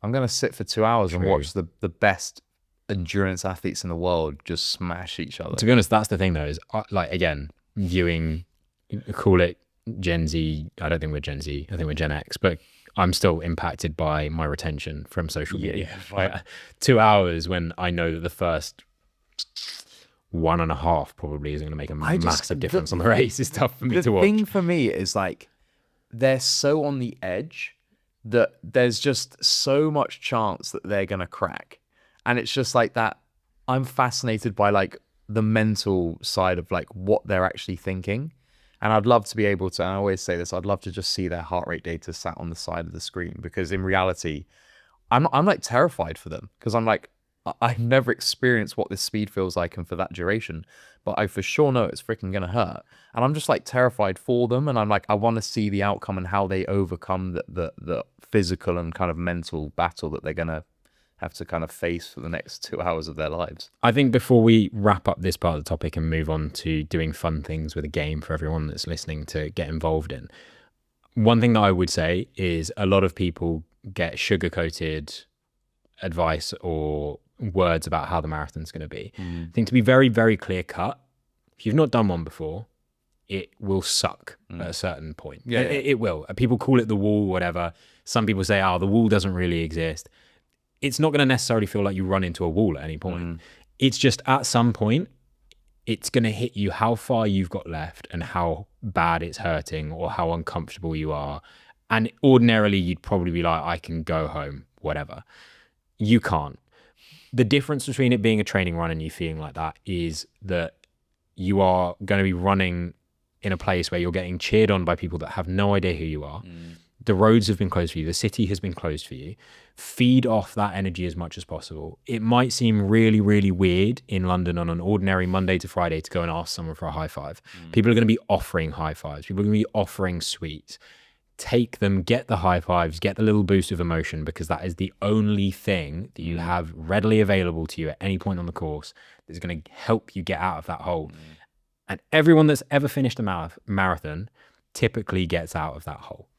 Speaker 2: I'm going to sit for 2 hours and watch the best endurance athletes in the world just smash each other.
Speaker 1: To be honest, that's the thing though, is like, again, viewing, call it Gen Z. I don't think we're Gen Z. I think we're Gen X, but I'm still impacted by my retention from social media. Like 2 hours when I know that the first 1.5 probably isn't going to make a massive difference on the race. It's tough for me to watch.
Speaker 2: The thing for me is like, they're so on the edge that there's just so much chance that they're going to crack. And it's just like that. I'm fascinated by like the mental side of like what they're actually thinking. And I'd love to be able to, and I always say this, I'd love to just see their heart rate data sat on the side of the screen, because in reality, I'm like terrified for them, because I'm like, I've never experienced what this speed feels like and for that duration, but I for sure know it's freaking going to hurt. And I'm just like terrified for them. And I'm like, I want to see the outcome and how they overcome the physical and kind of mental battle that they're going to have to kind of face for the next 2 hours of their lives.
Speaker 1: I think before we wrap up this part of the topic and move on to doing fun things with a game for everyone that's listening to get involved in, one thing that I would say is a lot of people get sugar-coated advice or words about how the marathon's going to be. I think to be very, very clear cut, if you've not done one before, it will suck at a certain point. It will. People call it the wall, whatever. Some people say, oh, the wall doesn't really exist. It's not going to necessarily feel like you run into a wall at any point. It's just at some point, it's going to hit you how far you've got left and how bad it's hurting or how uncomfortable you are. And ordinarily, you'd probably be like, I can go home, whatever. You can't. The difference between it being a training run and you feeling like that is that you are going to be running in a place where you're getting cheered on by people that have no idea who you are. The roads have been closed for you. The city has been closed for you. Feed off that energy as much as possible. It might seem really, really weird in London on an ordinary Monday to Friday to go and ask someone for a high five. People are going to be offering high fives. People are going to be offering sweets. Take them, get the high fives, get the little boost of emotion, because that is the only thing that you have readily available to you at any point on the course that's going to help you get out of that hole. And everyone that's ever finished a marathon typically gets out of that hole.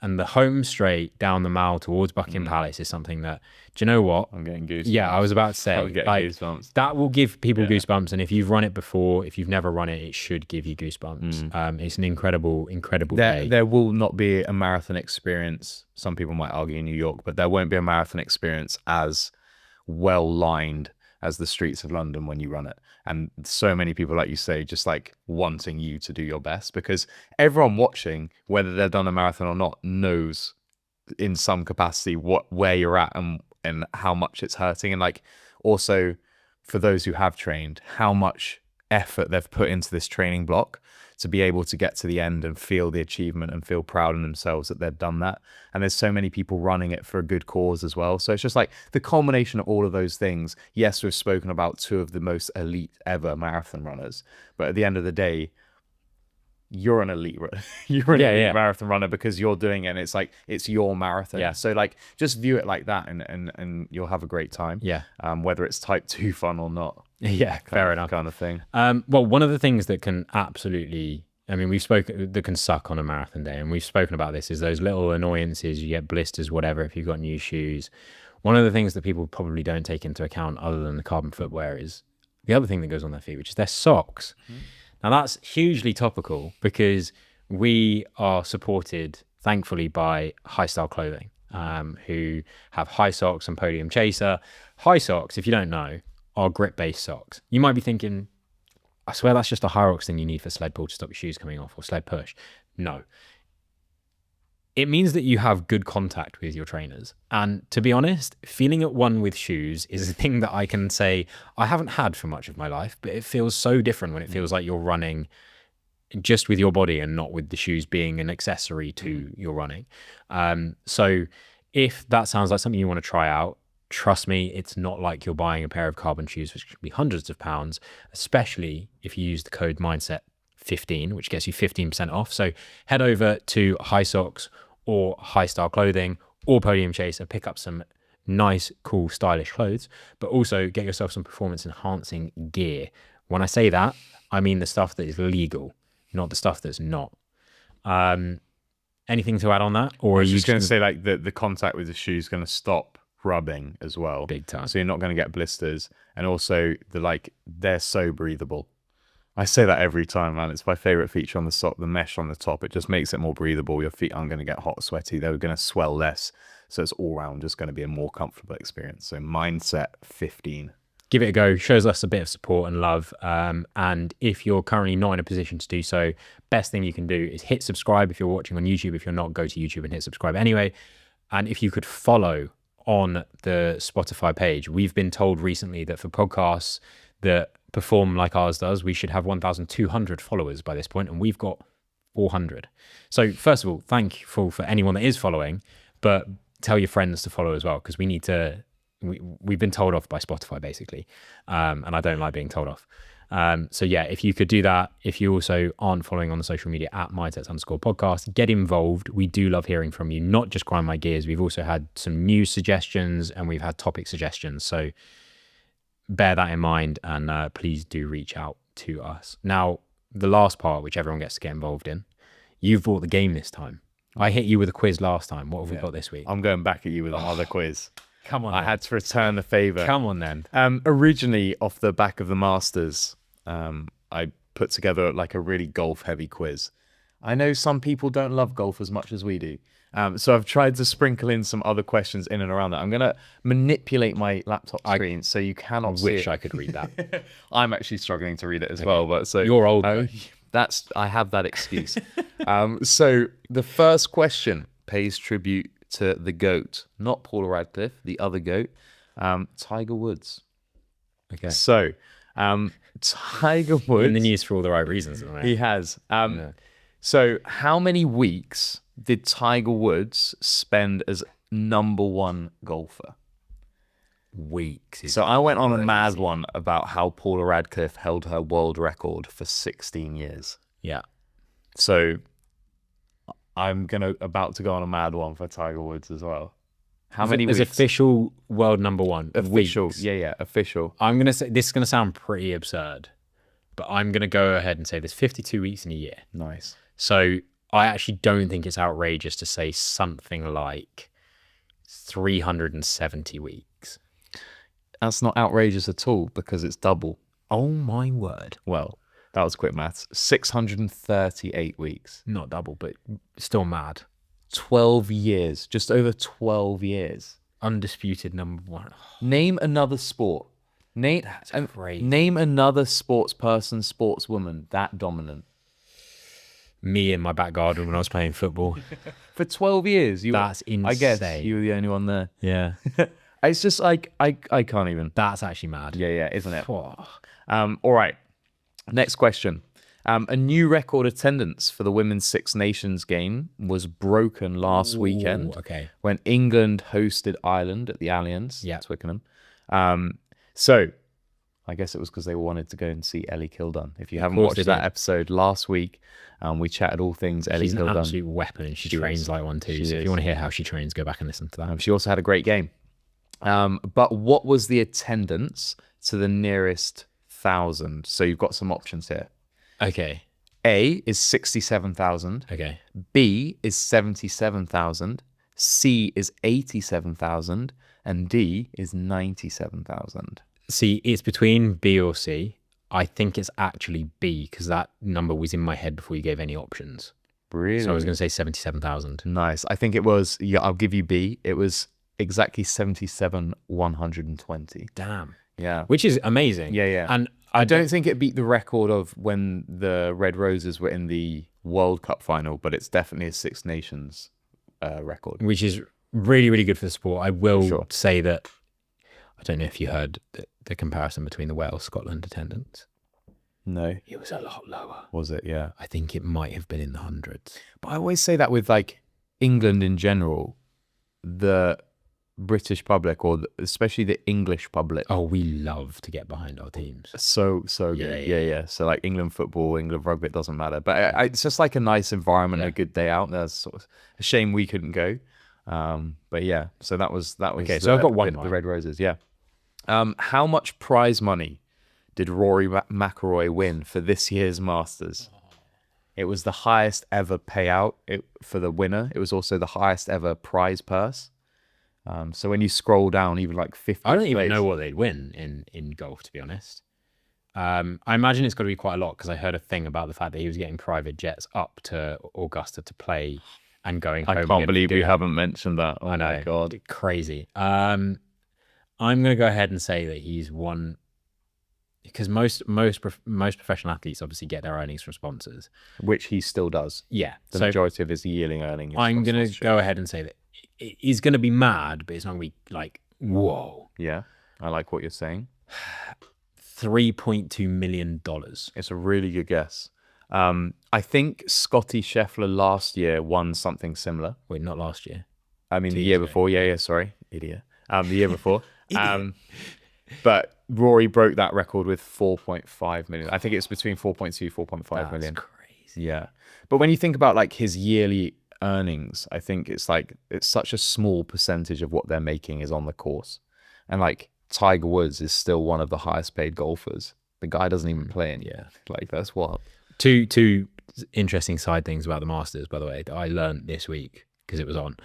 Speaker 1: And the home straight down the mall towards Buckingham Palace is something that, do you know what?
Speaker 2: I'm getting goosebumps.
Speaker 1: Yeah, I was about to say, like,
Speaker 2: goosebumps.
Speaker 1: That will give people goosebumps. And if you've run it before, if you've never run it, it should give you goosebumps. It's an incredible day.
Speaker 2: There will not be a marathon experience. Some people might argue in New York, but there won't be a marathon experience as well lined as the streets of London when you run it. And so many people, like you say, just like wanting you to do your best, because everyone watching, whether they've done a marathon or not, knows in some capacity where you're at and how much it's hurting. And like also for those who have trained, how much effort they've put into this training block to be able to get to the end and feel the achievement and feel proud in themselves that they've done that. And there's so many people running it for a good cause as well. So it's just like the culmination of all of those things. Yes, we've spoken about two of the most elite ever marathon runners, but at the end of the day, you're an elite marathon runner because you're doing it, and it's like it's your marathon. So like just view it like that, and you'll have a great time. Whether it's type 2 fun or not.
Speaker 1: Fair enough,
Speaker 2: kind of thing.
Speaker 1: Well, one of the things that can absolutely, I mean, that can suck on a marathon day, and we've spoken about this, is those little annoyances. You get blisters, whatever, if you've got new shoes. One of the things that people probably don't take into account, other than the carbon footwear, is the other thing that goes on their feet, which is their socks. Now, that's hugely topical because we are supported, thankfully, by High Style Clothing, who have High Socks and Podium Chaser. High Socks, if you don't know, are grip-based socks. You might be thinking, I swear that's just a Hyrox thing you need for sled pull to stop your shoes coming off, or sled push. No. It means that you have good contact with your trainers. And to be honest, feeling at one with shoes is a thing that I can say I haven't had for much of my life, but it feels so different when it feels like you're running just with your body and not with the shoes being an accessory to your running. So if that sounds like something you want to try out, trust me, it's not like you're buying a pair of carbon shoes, which could be hundreds of pounds, especially if you use the code MindSet15, which gets you 15% off. So head over to High Socks or High Style Clothing or Podium Chaser, pick up some nice, cool, stylish clothes, but also get yourself some performance enhancing gear. When I say that, I mean the stuff that is legal, not the stuff that's not. Anything to add on that? Or
Speaker 2: are you just going to say like the contact with the shoe is going to stop rubbing as well?
Speaker 1: Big time.
Speaker 2: So you're not going to get blisters. And also they're so breathable. I say that every time, man. It's my favorite feature on the sock, the mesh on the top. It just makes it more breathable. Your feet aren't going to get hot, sweaty. They're going to swell less. So it's all around just going to be a more comfortable experience. So Mindset 15.
Speaker 1: Give it a go. Shows us a bit of support and love. And if you're currently not in a position to do so, best thing you can do is hit subscribe if you're watching on YouTube. If you're not, go to YouTube and hit subscribe anyway. And if you could follow on the Spotify page, we've been told recently that for podcasts that perform like ours does, we should have 1,200 followers by this point, and we've got 400. So first of all, thankful for anyone that is following, but tell your friends to follow as well, because we need to, we've been told off by Spotify basically, and I don't like being told off. So yeah, if you could do that, if you also aren't following on the social media at MindSets_podcast, get involved. We do love hearing from you, not just grind my gears. We've also had some news suggestions and we've had topic suggestions. So bear that in mind, and please do reach out to us. Now, the last part, which everyone gets to get involved in, you've brought the game this time. I hit you with a quiz last time. What have we got this week?
Speaker 2: I'm going back at you with another quiz.
Speaker 1: Come on.
Speaker 2: I had to return the favor.
Speaker 1: Come on then.
Speaker 2: Originally, off the back of the Masters, I put together like a really golf heavy quiz. I know some people don't love golf as much as we do. So I've tried to sprinkle in some other questions in and around that. I'm going to manipulate my laptop screen so you cannot see
Speaker 1: wish
Speaker 2: it.
Speaker 1: I could read that.
Speaker 2: I'm actually struggling to read it as well. But so
Speaker 1: you're old.
Speaker 2: I have that excuse. So the first question pays tribute to the GOAT, not Paula Radcliffe, the other GOAT, Tiger Woods.
Speaker 1: Okay.
Speaker 2: So Tiger Woods.
Speaker 1: In the news for all the right reasons, isn't it?
Speaker 2: He has. So how many weeks did Tiger Woods spend as #1 golfer?
Speaker 1: Weeks.
Speaker 2: So I went on a mad one about how Paula Radcliffe held her world record for 16 years.
Speaker 1: Yeah.
Speaker 2: So I'm about to go on a mad one for Tiger Woods as well. How many weeks?
Speaker 1: As official world #1.
Speaker 2: Official.
Speaker 1: Weeks.
Speaker 2: Yeah, official.
Speaker 1: I'm going to say, this is going to sound pretty absurd, but I'm going to go ahead and say there's 52 weeks in a year.
Speaker 2: Nice.
Speaker 1: So I actually don't think it's outrageous to say something like 370 weeks.
Speaker 2: That's not outrageous at all because it's double.
Speaker 1: Oh my word.
Speaker 2: Well, that was quick maths. 638 weeks.
Speaker 1: Not double, but still mad.
Speaker 2: 12 years. Just over 12 years.
Speaker 1: Undisputed #1.
Speaker 2: Name another sport Nate,
Speaker 1: crazy.
Speaker 2: name another sports person, sportswoman that dominant.
Speaker 1: Me in my back garden when I was playing football.
Speaker 2: For 12 years.
Speaker 1: That's
Speaker 2: I guess
Speaker 1: insane.
Speaker 2: you were the only one there.
Speaker 1: Yeah.
Speaker 2: It's just like, I can't even.
Speaker 1: That's actually mad.
Speaker 2: Yeah, isn't it?
Speaker 1: Whoa.
Speaker 2: All right. Next question. A new record attendance for the Women's Six Nations game was broken last weekend
Speaker 1: Okay.
Speaker 2: when England hosted Ireland at the Allianz,
Speaker 1: Yeah.
Speaker 2: Twickenham. So I guess it was because they wanted to go and see Ellie Kildun. If you haven't watched that episode last week, we chatted all things Ellie Kildun.
Speaker 1: She's an absolute weapon, and she trains like one too. So if you want to hear how she trains, go back and listen to that.
Speaker 2: She also had a great game. But what was the attendance to the nearest 1,000? So you've got some options here.
Speaker 1: Okay.
Speaker 2: A is 67,000.
Speaker 1: Okay.
Speaker 2: B is 77,000. C is 87,000. And D is 97,000.
Speaker 1: See, it's between B or C. I think it's actually B because that number was in my head before you gave any options.
Speaker 2: Really?
Speaker 1: So I was going to say 77,000.
Speaker 2: Nice. I think it was, I'll give you B. It was exactly 77,120.
Speaker 1: Damn.
Speaker 2: Yeah.
Speaker 1: Which is amazing.
Speaker 2: Yeah.
Speaker 1: And
Speaker 2: I don't think it beat the record of when the Red Roses were in the World Cup final, but it's definitely a Six Nations record.
Speaker 1: Which is really, really good for the sport. I will say that, I don't know if you heard the comparison between the Wales-Scotland attendance.
Speaker 2: No.
Speaker 1: It was a lot lower.
Speaker 2: Was it? Yeah.
Speaker 1: I think it might have been in the hundreds.
Speaker 2: But I always say that with like England in general, the British public, or especially the English public.
Speaker 1: Oh, we love to get behind our teams.
Speaker 2: So good. Yeah. So like England football, England rugby, it doesn't matter. But it's just like a nice environment, a good day out. That's sort of a shame we couldn't go. But yeah, so that was
Speaker 1: okay. So I've got one.
Speaker 2: The Red Roses. Yeah. How much prize money did Rory McIlroy win for this year's Masters? It was the highest ever payout for the winner. It was also the highest ever prize purse. So when you scroll down, even like 50th
Speaker 1: I don't even know what they'd win in golf, to be honest. I imagine it's got to be quite a lot because I heard a thing about the fact that he was getting private jets up to Augusta to play and going home.
Speaker 2: I can't believe you haven't mentioned that. Oh,
Speaker 1: I know.
Speaker 2: My God.
Speaker 1: Crazy. I'm going to go ahead and say that he's won, because most professional athletes obviously get their earnings from sponsors.
Speaker 2: Which he still does.
Speaker 1: Yeah.
Speaker 2: The majority of his yearly earning.
Speaker 1: I'm going to go ahead and say that he's going to be mad, but it's not going to be like, whoa.
Speaker 2: Yeah. I like what you're saying.
Speaker 1: $3.2 million.
Speaker 2: It's a really good guess. I think Scotty Scheffler last year won something similar.
Speaker 1: Wait, not last year.
Speaker 2: I mean, the year before. Yeah, sorry. Idiot. The year before. But Rory broke that record with 4.5 million. I think it's between 4.2, 4.5 million.
Speaker 1: That's crazy.
Speaker 2: Yeah. But when you think about like his yearly earnings, I think it's such a small percentage of what they're making is on the course. And like Tiger Woods is still one of the highest paid golfers. The guy doesn't even play in.
Speaker 1: Yeah.
Speaker 2: Like that's what.
Speaker 1: Two interesting side things about the Masters, by the way, that I learned this week because it was on.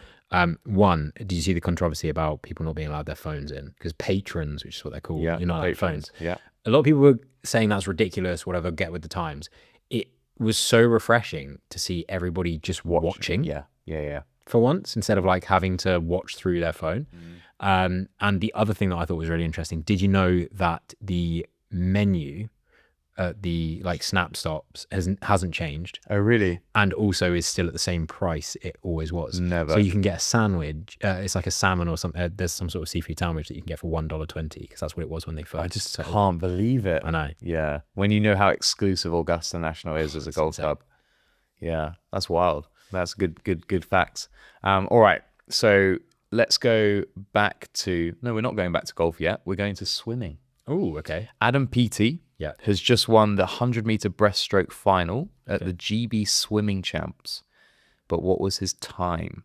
Speaker 1: One, did you see the controversy about people not being allowed their phones in? Because patrons, which is what they're called, you're not allowed phones.
Speaker 2: Yeah.
Speaker 1: A lot of people were saying that's ridiculous, whatever, get with the times. It was so refreshing to see everybody just watching.
Speaker 2: Yeah.
Speaker 1: For once, instead of like having to watch through their phone. And the other thing that I thought was really interesting, did you know that the menu, the like snap stops hasn't changed?
Speaker 2: Oh, really?
Speaker 1: And also is still at the same price it always was.
Speaker 2: Never.
Speaker 1: So you can get a sandwich. It's like a salmon or something. There's some sort of seafood sandwich that you can get for $1.20 because that's what it was when they first.
Speaker 2: I just can't believe it.
Speaker 1: I know.
Speaker 2: Yeah. When you know how exclusive Augusta National is as a golf club. Yeah. That's wild. That's good facts. All right. So let's go back to, no, we're not going back to golf yet. We're going to swimming.
Speaker 1: Oh, okay.
Speaker 2: Adam Peaty has just won the 100-meter breaststroke final at the GB Swimming Champs. But what was his time?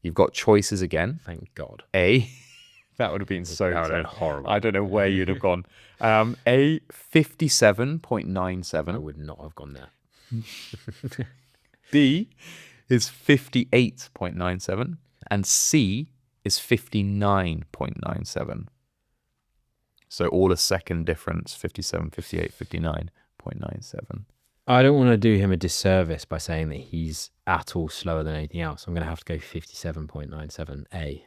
Speaker 2: You've got choices again.
Speaker 1: Thank God.
Speaker 2: A, that would have been so
Speaker 1: horrible.
Speaker 2: I don't know where you'd have gone. A, 57.97.
Speaker 1: I would not have gone there.
Speaker 2: B is 58.97. And C is 59.97. So all a second difference, 57, 58, 59.97.
Speaker 1: I don't want to do him a disservice by saying that he's at all slower than anything else. I'm going to have to go 57.97 A.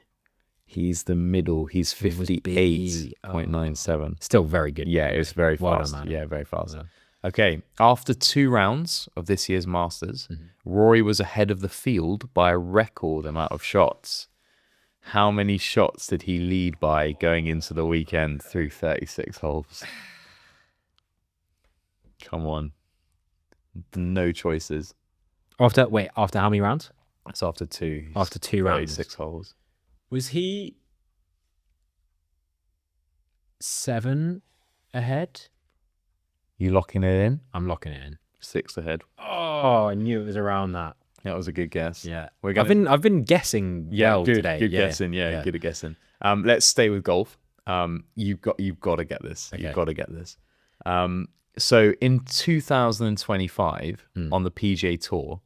Speaker 2: He's the middle. He's 58.97.
Speaker 1: Still very good.
Speaker 2: Yeah, it was very
Speaker 1: Well
Speaker 2: fast.
Speaker 1: done, man.
Speaker 2: Yeah, very fast.
Speaker 1: Well
Speaker 2: Okay, after 2 rounds of this year's Masters, Rory was ahead of the field by a record amount of shots. How many shots did he lead by going into the weekend through 36 holes? Come on. No choices.
Speaker 1: After how many rounds?
Speaker 2: That's after 2.
Speaker 1: After 2 rounds.
Speaker 2: 36 holes.
Speaker 1: Was he 7 ahead?
Speaker 2: You locking it in?
Speaker 1: I'm locking it in.
Speaker 2: 6 ahead.
Speaker 1: Oh, I knew it was around that.
Speaker 2: That was a good guess.
Speaker 1: Yeah.
Speaker 2: We're gonna...
Speaker 1: I've been guessing well
Speaker 2: good,
Speaker 1: today.
Speaker 2: Good guessing. Yeah, good at guessing. Let's stay with golf. You've got to get this. Okay. You've got to get this. So in 2025 on the PGA Tour,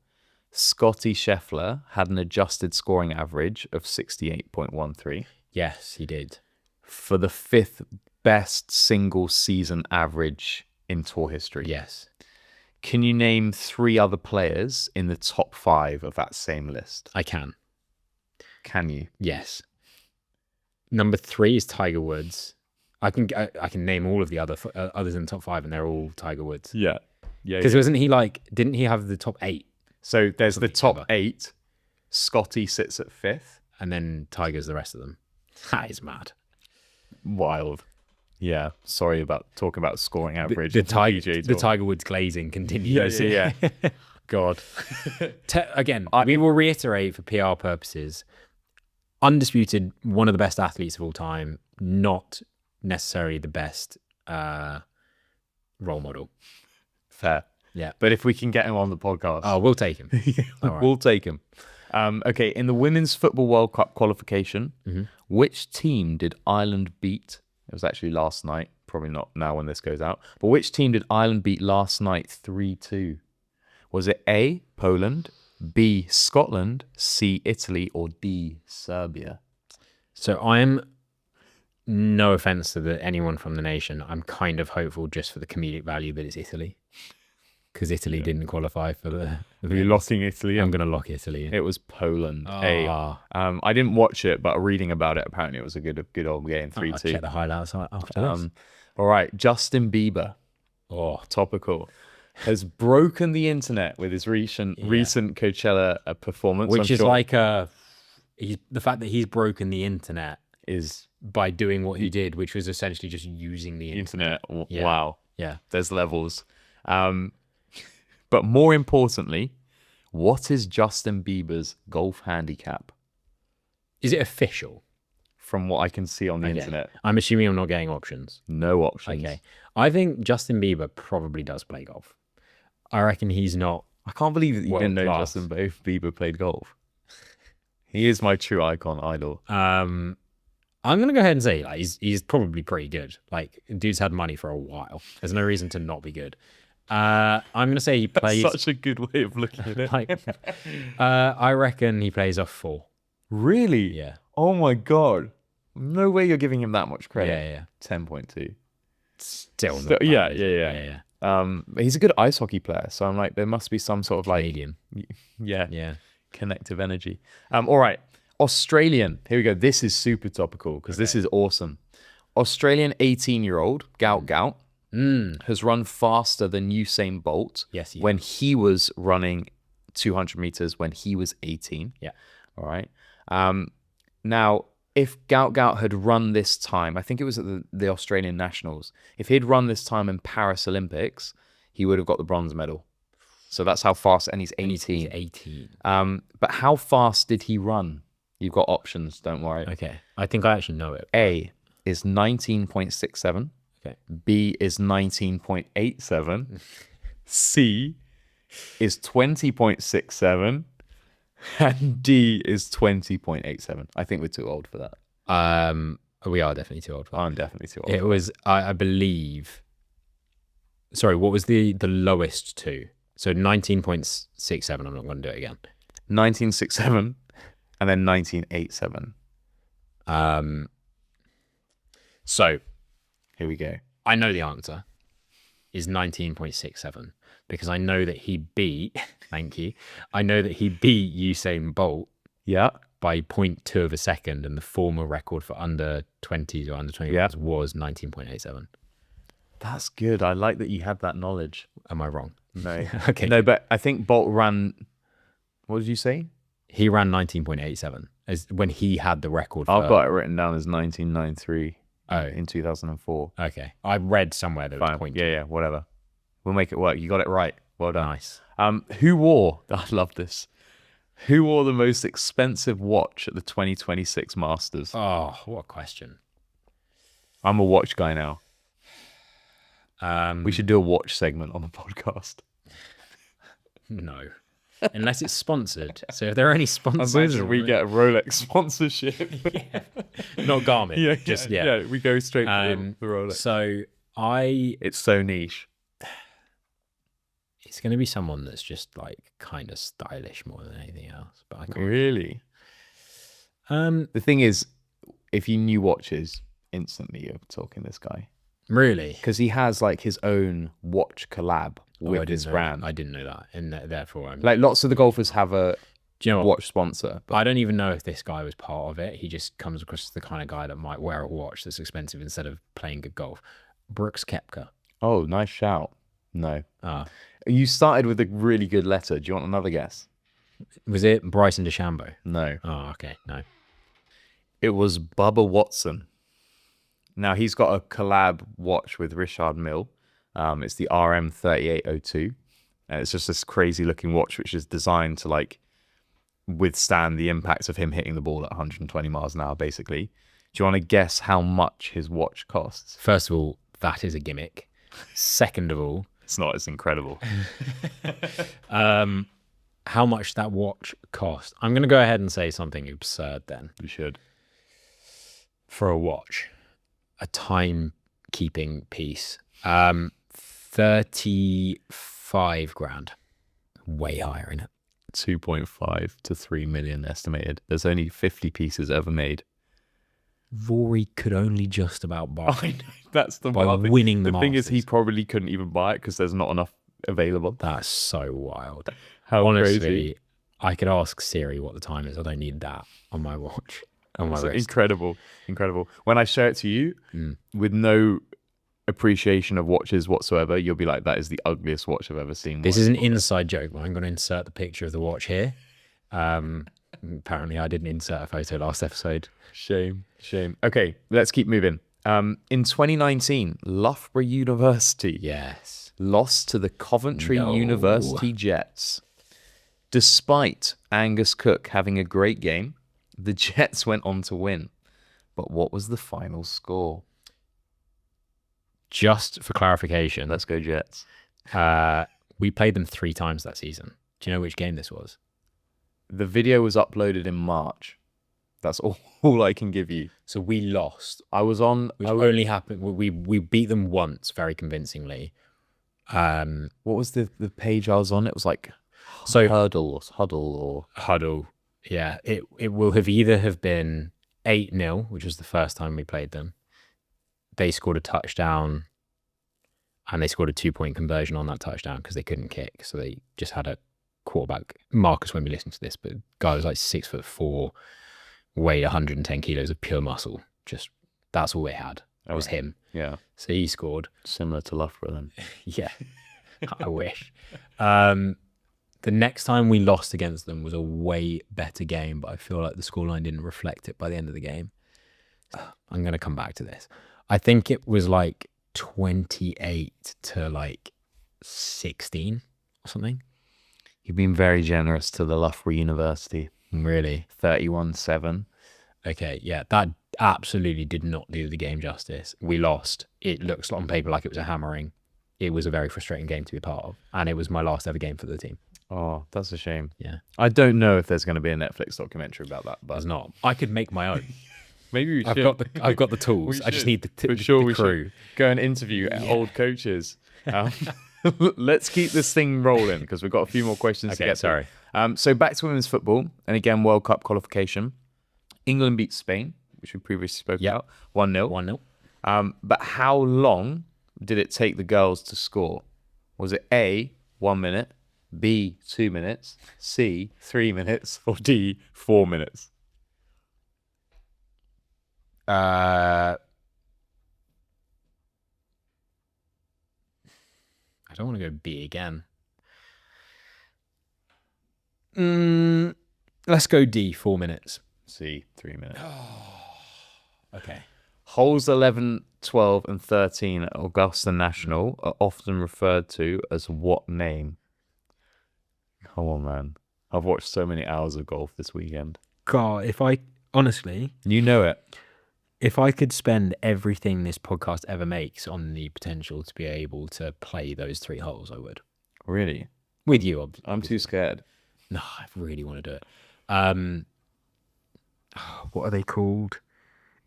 Speaker 2: Scotty Scheffler had an adjusted scoring average of 68.13.
Speaker 1: Yes, he did.
Speaker 2: For the 5th best single season average in tour history.
Speaker 1: Yes.
Speaker 2: Can you name 3 other players in the top 5 of that same list?
Speaker 1: I can.
Speaker 2: Can you?
Speaker 1: Yes. Number 3 is Tiger Woods. I can name all of the others in the top 5, and they're all Tiger Woods.
Speaker 2: Yeah.
Speaker 1: Because wasn't he didn't he have the top 8?
Speaker 2: So there's the top 8. Scotty sits at 5th.
Speaker 1: And then Tiger's the rest of them. That is mad.
Speaker 2: Wild. Yeah. Sorry about talking about scoring average.
Speaker 1: The Tiger Woods glazing continues.
Speaker 2: Yeah. God.
Speaker 1: Again, we will reiterate for PR purposes, undisputed one of the best athletes of all time, not necessarily the best role model.
Speaker 2: Fair.
Speaker 1: Yeah.
Speaker 2: But if we can get him on the podcast.
Speaker 1: Oh, we'll take him.
Speaker 2: We'll take him. Okay, in the Women's Football World Cup qualification, which team did Ireland beat? It was actually last night, probably not now when this goes out. But which team did Ireland beat last night 3-2? Was it A, Poland, B, Scotland, C, Italy, or D, Serbia?
Speaker 1: So I'm, no offense to anyone from the nation, I'm kind of hopeful just for the comedic value that it's Italy. Because Italy didn't qualify for the...
Speaker 2: You're locking Italy in?
Speaker 1: I'm going to lock Italy in.
Speaker 2: It was Poland. I didn't watch it, but reading about it, apparently it was a good old game, 3-2.
Speaker 1: I'll check the highlights after this.
Speaker 2: All right, Justin Bieber.
Speaker 1: Oh,
Speaker 2: topical. Has broken the internet with his recent Coachella performance.
Speaker 1: Which is like the fact that he's broken the internet
Speaker 2: is
Speaker 1: by doing what he did, which was essentially just using the internet.
Speaker 2: Yeah. Wow.
Speaker 1: Yeah.
Speaker 2: There's levels. But more importantly, what is Justin Bieber's golf handicap?
Speaker 1: Is it official?
Speaker 2: From what I can see on the internet.
Speaker 1: I'm assuming I'm not getting options.
Speaker 2: No options.
Speaker 1: Okay. I think Justin Bieber probably does play golf. I reckon he's not.
Speaker 2: I can't believe that you didn't know
Speaker 1: class.
Speaker 2: Justin Bieber played golf. He is my true idol. I'm
Speaker 1: going to go ahead and say he's probably pretty good. Like, dude's had money for a while. There's no reason to not be good. I'm going to say he plays...
Speaker 2: That's such a good way of looking at it.
Speaker 1: I reckon he plays off 4.
Speaker 2: Really?
Speaker 1: Yeah.
Speaker 2: Oh my God. No way you're giving him that much credit.
Speaker 1: Yeah.
Speaker 2: 10.2.
Speaker 1: Still not bad.
Speaker 2: Yeah. He's a good ice hockey player. So I'm like, there must be some sort of
Speaker 1: Canadian.
Speaker 2: Connective energy. All right. Australian. Here we go. This is super topical because this is awesome. Australian 18-year-old, Gout, has run faster than Usain Bolt when he was running 200 meters when he was 18.
Speaker 1: Yeah.
Speaker 2: All right. Now, if Gout had run this time, I think it was at the Australian Nationals, if he'd run this time in Paris Olympics, he would have got the bronze medal. So that's how fast, and he's 18.
Speaker 1: He's 18.
Speaker 2: But how fast did he run? You've got options, don't worry.
Speaker 1: Okay. I think I actually know it.
Speaker 2: A is 19.67.
Speaker 1: Okay.
Speaker 2: B is 19.87. C is 20.67. And D is 20.87. I think we're too old for that.
Speaker 1: We are definitely too old for that.
Speaker 2: I'm definitely too old.
Speaker 1: It was, I believe... Sorry, what was the lowest two? So 19.67. I'm not going to do it again.
Speaker 2: 19.67 and then 19.87.
Speaker 1: So
Speaker 2: here we go.
Speaker 1: I know the answer is 19.67 because I know that he beat, thank you. I know that he beat Usain Bolt by 0.2 of a second, and the former record for under 20s or under 21s was 19.87.
Speaker 2: That's good. I like that you had that knowledge.
Speaker 1: Am I wrong?
Speaker 2: No.
Speaker 1: Okay.
Speaker 2: No, but I think Bolt ran, what did you say?
Speaker 1: He ran 19.87 as when he had the record.
Speaker 2: I've got it written down as 1993
Speaker 1: Oh.
Speaker 2: in 2004.
Speaker 1: Okay. I read somewhere that it was 0.2.
Speaker 2: Yeah, whatever. We'll make it work. You got it right. Well done.
Speaker 1: Nice.
Speaker 2: Who wore, I love this, who wore the most expensive watch at the 2026 Masters?
Speaker 1: Oh, what a question.
Speaker 2: I'm a watch guy now. We should do a watch segment on the podcast.
Speaker 1: No. Unless it's sponsored. So if there are any sponsors,
Speaker 2: Imagine we get a Rolex sponsorship.
Speaker 1: Not Garmin.
Speaker 2: Yeah, we go straight for the Rolex.
Speaker 1: So
Speaker 2: it's so niche.
Speaker 1: It's going to be someone that's just like kind of stylish more than anything else. But I can't.
Speaker 2: Really? The thing is, if you knew watches, instantly you're talking this guy.
Speaker 1: Really?
Speaker 2: Because he has like his own watch collab with his brand.
Speaker 1: I didn't know that, and therefore I'm
Speaker 2: like lots of the golfers have a
Speaker 1: Do you know what?
Speaker 2: watch sponsor.
Speaker 1: I don't even know if this guy was part of it. He just comes across as the kind of guy that might wear a watch that's expensive instead of playing good golf. Brooks Koepka.
Speaker 2: Oh, nice shout. No.
Speaker 1: Ah,
Speaker 2: You started with a really good letter. Do you want another guess?
Speaker 1: was it Bryson DeChambeau?
Speaker 2: No.
Speaker 1: Oh, okay, no.
Speaker 2: It was Bubba Watson. Now, he's got a collab watch with Richard Mille. It's the RM3802. And it's just this crazy looking watch, which is designed to like withstand the impact of him hitting the ball at 120 miles an hour, basically. Do you want to guess how much his watch costs?
Speaker 1: First of all, that is a gimmick. Second of all,
Speaker 2: It's not. It's incredible.
Speaker 1: how much that watch cost? I'm going to go ahead and say something absurd then.
Speaker 2: You should.
Speaker 1: For a watch, a timekeeping piece, 35 grand. Way higher in it.
Speaker 2: 2.5 to 3 million estimated. There's only 50 pieces ever made.
Speaker 1: Rory could only just about buy
Speaker 2: I know. That's the
Speaker 1: by
Speaker 2: wild thing.
Speaker 1: winning the
Speaker 2: The thing is, he
Speaker 1: Masters.
Speaker 2: probably couldn't even buy it because there's not enough available.
Speaker 1: That's so wild.
Speaker 2: How
Speaker 1: Honestly,
Speaker 2: crazy.
Speaker 1: I could ask Siri what the time is. I don't need that on my watch, on my
Speaker 2: So
Speaker 1: wrist.
Speaker 2: incredible. When I show it to you with no appreciation of watches whatsoever, you'll be like, that is the ugliest watch I've ever seen.
Speaker 1: This is an inside joke, but I'm going to insert the picture of the watch here. Apparently, I didn't insert a photo last episode.
Speaker 2: Shame. Okay, let's keep moving. In 2019, Loughborough University lost to the Coventry University Jets. Despite Angus Cook having a great game, the Jets went on to win. But what was the final score?
Speaker 1: Just for clarification,
Speaker 2: Let's go Jets.
Speaker 1: we played them 3 times that season. Do you know which game this was?
Speaker 2: The video was uploaded in March. That's all I can give you.
Speaker 1: So we lost.
Speaker 2: I was on...
Speaker 1: Which only happened... We beat them once very convincingly.
Speaker 2: What was the page I was on? It was like
Speaker 1: So
Speaker 2: Huddle.
Speaker 1: Huddle. Yeah. It will have either have been 8-0, which was the first time we played them. They scored a touchdown and they scored a 2-point conversion on that touchdown because they couldn't kick. So they just had a quarterback. Marcus won't be listening to this, but guy was like 6'4", weighed 110 kilos of pure muscle. Just that's all they had. It was him.
Speaker 2: Yeah.
Speaker 1: So he scored.
Speaker 2: Similar to Loughborough then.
Speaker 1: Yeah. I wish. The next time we lost against them was a way better game, but I feel like the scoreline didn't reflect it by the end of the game. I'm going to come back to this. I think it was like 28 to like 16 or something.
Speaker 2: You've been very generous to the Loughborough University.
Speaker 1: Really?
Speaker 2: 31-7.
Speaker 1: Okay, yeah, that absolutely did not do the game justice. We lost. It looks on paper like it was a hammering. It was a very frustrating game to be a part of, and it was my last ever game for the team.
Speaker 2: Oh, that's a shame.
Speaker 1: Yeah.
Speaker 2: I don't know if there's going to be a Netflix documentary about that, but
Speaker 1: There's not. I could make my own.
Speaker 2: maybe we should.
Speaker 1: I've got the tools. I just need the
Speaker 2: For sure,
Speaker 1: the
Speaker 2: we
Speaker 1: crew.
Speaker 2: should go and interview old coaches. Let's keep this thing rolling because we've got a few more questions to get to.
Speaker 1: Sorry.
Speaker 2: So back to women's football, and again, World Cup qualification. England beat Spain, which we previously spoke about, 1-0.
Speaker 1: 1-0.
Speaker 2: But how long did it take the girls to score? Was it A, 1 minute, B, 2 minutes, C, 3 minutes, or D, 4 minutes?
Speaker 1: I don't want to go B again. Let's go D, 4 minutes.
Speaker 2: C, 3 minutes.
Speaker 1: Okay.
Speaker 2: Holes 11, 12, and 13 at Augusta National are often referred to as what name? Come on, man. I've watched so many hours of golf this weekend.
Speaker 1: God, honestly,
Speaker 2: You know it.
Speaker 1: if I could spend everything this podcast ever makes on the potential to be able to play those 3 holes, I would.
Speaker 2: Really?
Speaker 1: With you, obviously.
Speaker 2: I'm too scared.
Speaker 1: No, I really want to do it. What are they called?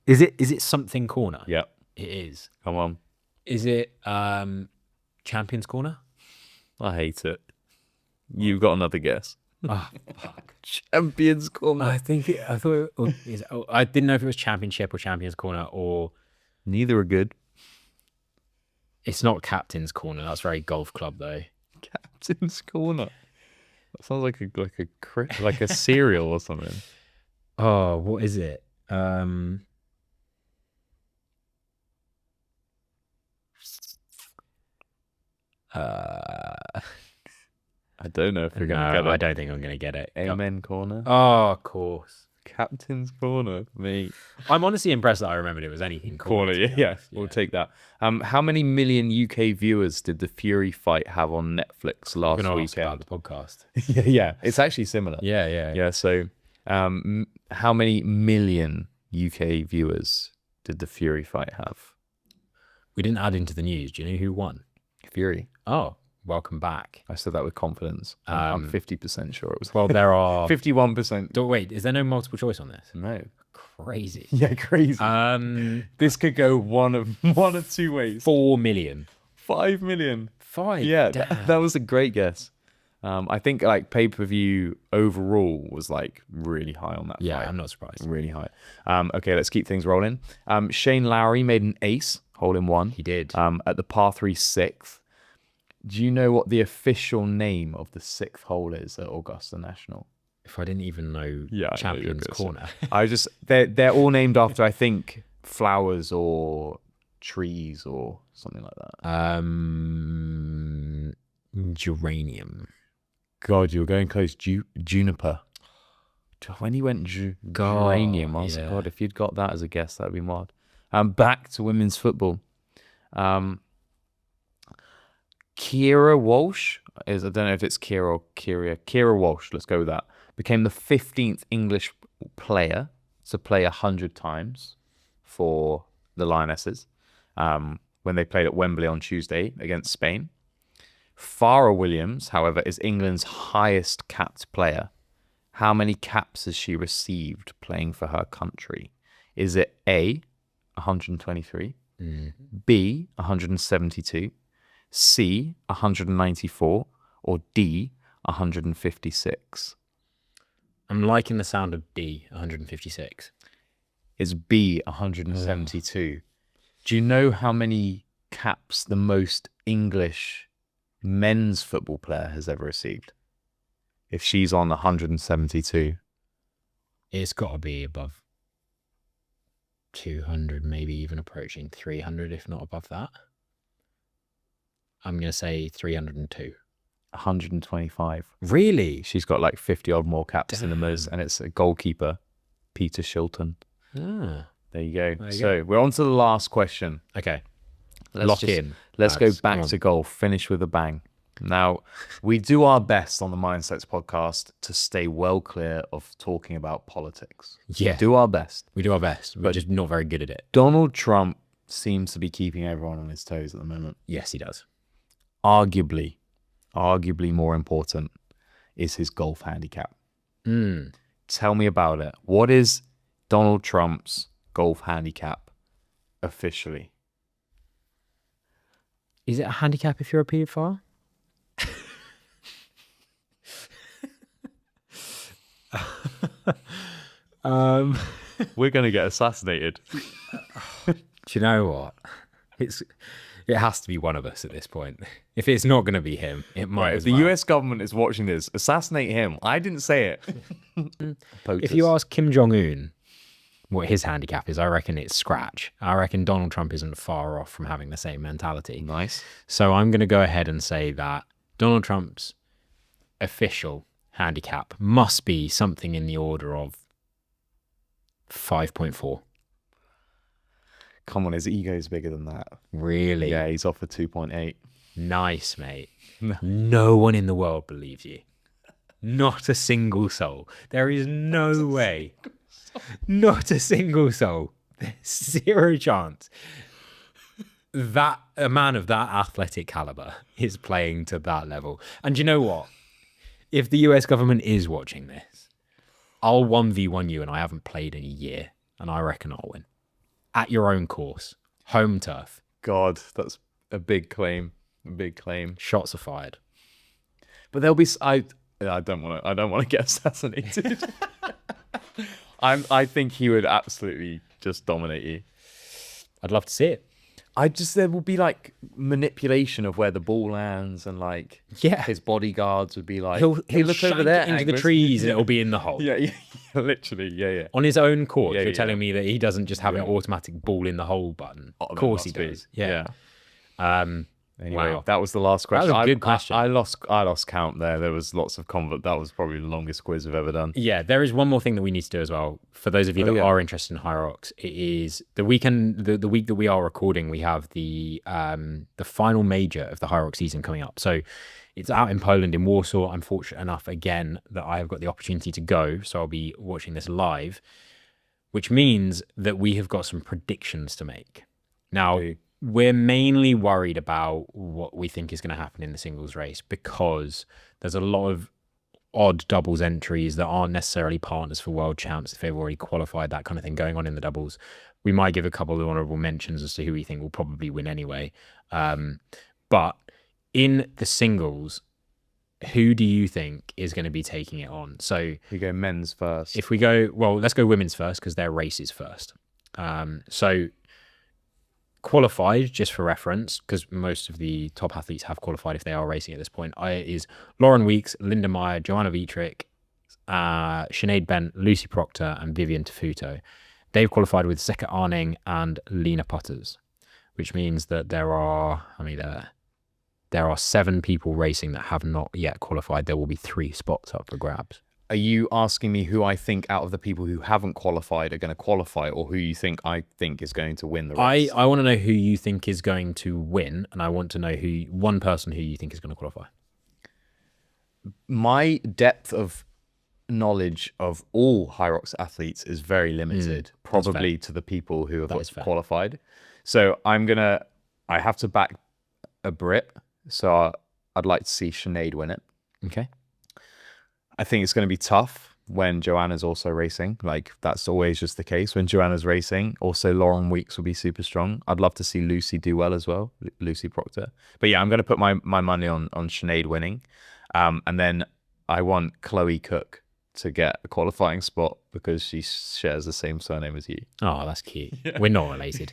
Speaker 1: Is it something corner?
Speaker 2: Yep.
Speaker 1: It is.
Speaker 2: Come on.
Speaker 1: Is it Champions Corner?
Speaker 2: I hate it. You've got another guess.
Speaker 1: Oh, fuck.
Speaker 2: Champions Corner.
Speaker 1: I thought I didn't know if it was Championship or Champions Corner, or
Speaker 2: Neither are good.
Speaker 1: it's not Captain's Corner. That's very golf club though.
Speaker 2: Captain's Corner. That sounds like a cereal or something.
Speaker 1: Oh, what is it?
Speaker 2: I don't know if you're going to
Speaker 1: No,
Speaker 2: get it.
Speaker 1: I don't think I'm going to get it.
Speaker 2: Amen Corner.
Speaker 1: Oh, of course.
Speaker 2: Captain's Corner. Me.
Speaker 1: I'm honestly impressed that I remembered it was anything
Speaker 2: Corner.
Speaker 1: to be
Speaker 2: Yeah,
Speaker 1: honest.
Speaker 2: we'll take that. How many million UK viewers did the Fury fight have on Netflix
Speaker 1: I'm
Speaker 2: last
Speaker 1: gonna ask
Speaker 2: weekend?
Speaker 1: about the podcast.
Speaker 2: Yeah. It's actually similar.
Speaker 1: Yeah.
Speaker 2: Yeah. So, how many million UK viewers did the Fury fight have?
Speaker 1: We didn't add into the news. Do you know who won?
Speaker 2: Fury.
Speaker 1: Oh, welcome back.
Speaker 2: I said that with confidence. I'm 50% sure it was.
Speaker 1: Well, there are
Speaker 2: 51%.
Speaker 1: Wait, is there no multiple choice on this?
Speaker 2: No.
Speaker 1: Crazy.
Speaker 2: Yeah, crazy. This could go one of 2 ways.
Speaker 1: 4 million.
Speaker 2: 5 million.
Speaker 1: 5.
Speaker 2: Yeah,
Speaker 1: Damn.
Speaker 2: that was a great guess. I think like pay-per-view overall was like really high on that
Speaker 1: Yeah,
Speaker 2: fight.
Speaker 1: I'm not surprised.
Speaker 2: Really high. Okay, let's keep things rolling. Shane Lowry made an ace, hole in one.
Speaker 1: He did.
Speaker 2: At the par 3 6th. Do you know what the official name of the 6th hole is at Augusta National?
Speaker 1: If I didn't even know
Speaker 2: I know you're
Speaker 1: Champions
Speaker 2: gonna say.
Speaker 1: Corner.
Speaker 2: They're all named after, I think, flowers or trees or something like that.
Speaker 1: Geranium.
Speaker 2: God, you were going close. Juniper. When you went geranium, I was like,
Speaker 1: yeah.
Speaker 2: God, if you'd got that as a guess, that'd be wild. Back to women's football. Kira Walsh I don't know if it's Kira or Kira Walsh, let's go with that, became the 15th English player to play 100 times for the Lionesses when they played at Wembley on Tuesday against Spain. Farah Williams, however, is England's highest capped player. How many caps has she received playing for her country? Is it A, 123, B, 172, C, 194, or D, 156?
Speaker 1: I'm liking the sound of D, 156.
Speaker 2: It's B, 172. Do you know how many caps the most English men's football player has ever received? If she's on 172.
Speaker 1: It's got to be above 200, maybe even approaching 300, if not above that. I'm going to say 302.
Speaker 2: 125.
Speaker 1: Really?
Speaker 2: She's got like 50 odd more caps than the most, and it's a goalkeeper, Peter Shilton.
Speaker 1: Ah,
Speaker 2: There you go.
Speaker 1: There you
Speaker 2: So we're on to the last question.
Speaker 1: okay.
Speaker 2: Let's
Speaker 1: Let's
Speaker 2: go
Speaker 1: Come
Speaker 2: back
Speaker 1: on.
Speaker 2: to golf, finish with a bang. Now, we do our best on the MindSets podcast to stay well clear of talking about politics.
Speaker 1: Yeah.
Speaker 2: Do our best.
Speaker 1: We do our best. We're just not very good at it.
Speaker 2: Donald Trump seems to be keeping everyone on his toes at the moment.
Speaker 1: Yes, he does.
Speaker 2: Arguably more important is his golf handicap. Tell me about it. What is Donald Trump's golf handicap officially?
Speaker 1: Is it a handicap if you're a paedophile?
Speaker 2: We're going to get assassinated.
Speaker 1: Do you know what? It has to be one of us at this point. If it's not going to be him, it might
Speaker 2: Right, if
Speaker 1: as
Speaker 2: the
Speaker 1: well.
Speaker 2: US government is watching this, assassinate him. I didn't say it.
Speaker 1: If you ask Kim Jong-un what his handicap is. I reckon it's scratch. I reckon Donald Trump isn't far off from having the same mentality.
Speaker 2: Nice.
Speaker 1: So I'm going to go ahead and say that Donald Trump's official handicap must be something in the order of 5.4.
Speaker 2: Come on, his ego's bigger than that.
Speaker 1: Really?
Speaker 2: Yeah, he's off for 2.8.
Speaker 1: Nice, mate. No one in the world believes you. Not a single soul. There is no way. Not a single soul. There's zero chance that a man of that athletic caliber is playing to that level. And you know what? If the US government is watching this, I'll 1v1 you, and I haven't played in a year, and I reckon I'll win. At your own course. Home turf.
Speaker 2: God, that's a big claim. A big claim.
Speaker 1: Shots are fired.
Speaker 2: But there'll be... I don't want to get assassinated. I think he would absolutely just dominate you.
Speaker 1: I'd love to see it.
Speaker 2: There will be like manipulation of where the ball lands, and like his bodyguards would be like,
Speaker 1: he'll
Speaker 2: look over there
Speaker 1: into the trees, and it'll be in the hole.
Speaker 2: Yeah, literally, yeah.
Speaker 1: On his own court.
Speaker 2: Yeah,
Speaker 1: You're telling me that he doesn't just have an automatic ball in the hole button. Of course he does. Yeah.
Speaker 2: Anyway,
Speaker 1: Wow.
Speaker 2: that was the last question.
Speaker 1: That was a good question.
Speaker 2: I lost count there. There was lots of that was probably the longest quiz we've ever done.
Speaker 1: Yeah, there is one more thing that we need to do as well. For those of you that are interested in High Rocks, it is the weekend, the week that we are recording, we have the final major of the High Rock season coming up. So it's out in Poland, in Warsaw. I'm fortunate enough, again, that I have got the opportunity to go. So I'll be watching this live, which means that we have got some predictions to make. Now, we're mainly worried about what we think is going to happen in the singles race, because there's a lot of odd doubles entries that aren't necessarily partners for world champs if they've already qualified, that kind of thing going on in the doubles. We might give a couple of honorable mentions as to who we think will probably win anyway. But in the singles, who do you think is going to be taking it on? So
Speaker 2: we go men's first.
Speaker 1: If we go, well, let's go women's first, because their race is first. So qualified, just for reference, because most of the top athletes have qualified if they are racing at this point, is Lauren Weeks, Linda Meyer, Joanna Vietrich, Sinead Bent, Lucy Proctor, and Vivian Tafuto. They've qualified with Seka Arning and Lena Putters, which means that there are 7 people racing that have not yet qualified. There will be 3 spots up for grabs.
Speaker 2: Are you asking me who I think out of the people who haven't qualified are going to qualify, or who you think I think is going to win the race?
Speaker 1: I want to know who you think is going to win, and I want to know one person who you think is going to qualify.
Speaker 2: My depth of knowledge of all High Rocks athletes is very limited, probably to the people who have qualified. So I have to back a Brit, so I'd like to see Sinead win it.
Speaker 1: Okay.
Speaker 2: I think it's going to be tough when Joanna's also racing. Like, that's always just the case when Joanna's racing. Also, Lauren Weeks will be super strong. I'd love to see Lucy do well as well, Lucy Proctor. But yeah, I'm going to put my money on Sinead winning. And then I want Chloe Cook to get a qualifying spot because she shares the same surname as you.
Speaker 1: Oh, that's cute. Yeah. We're not related.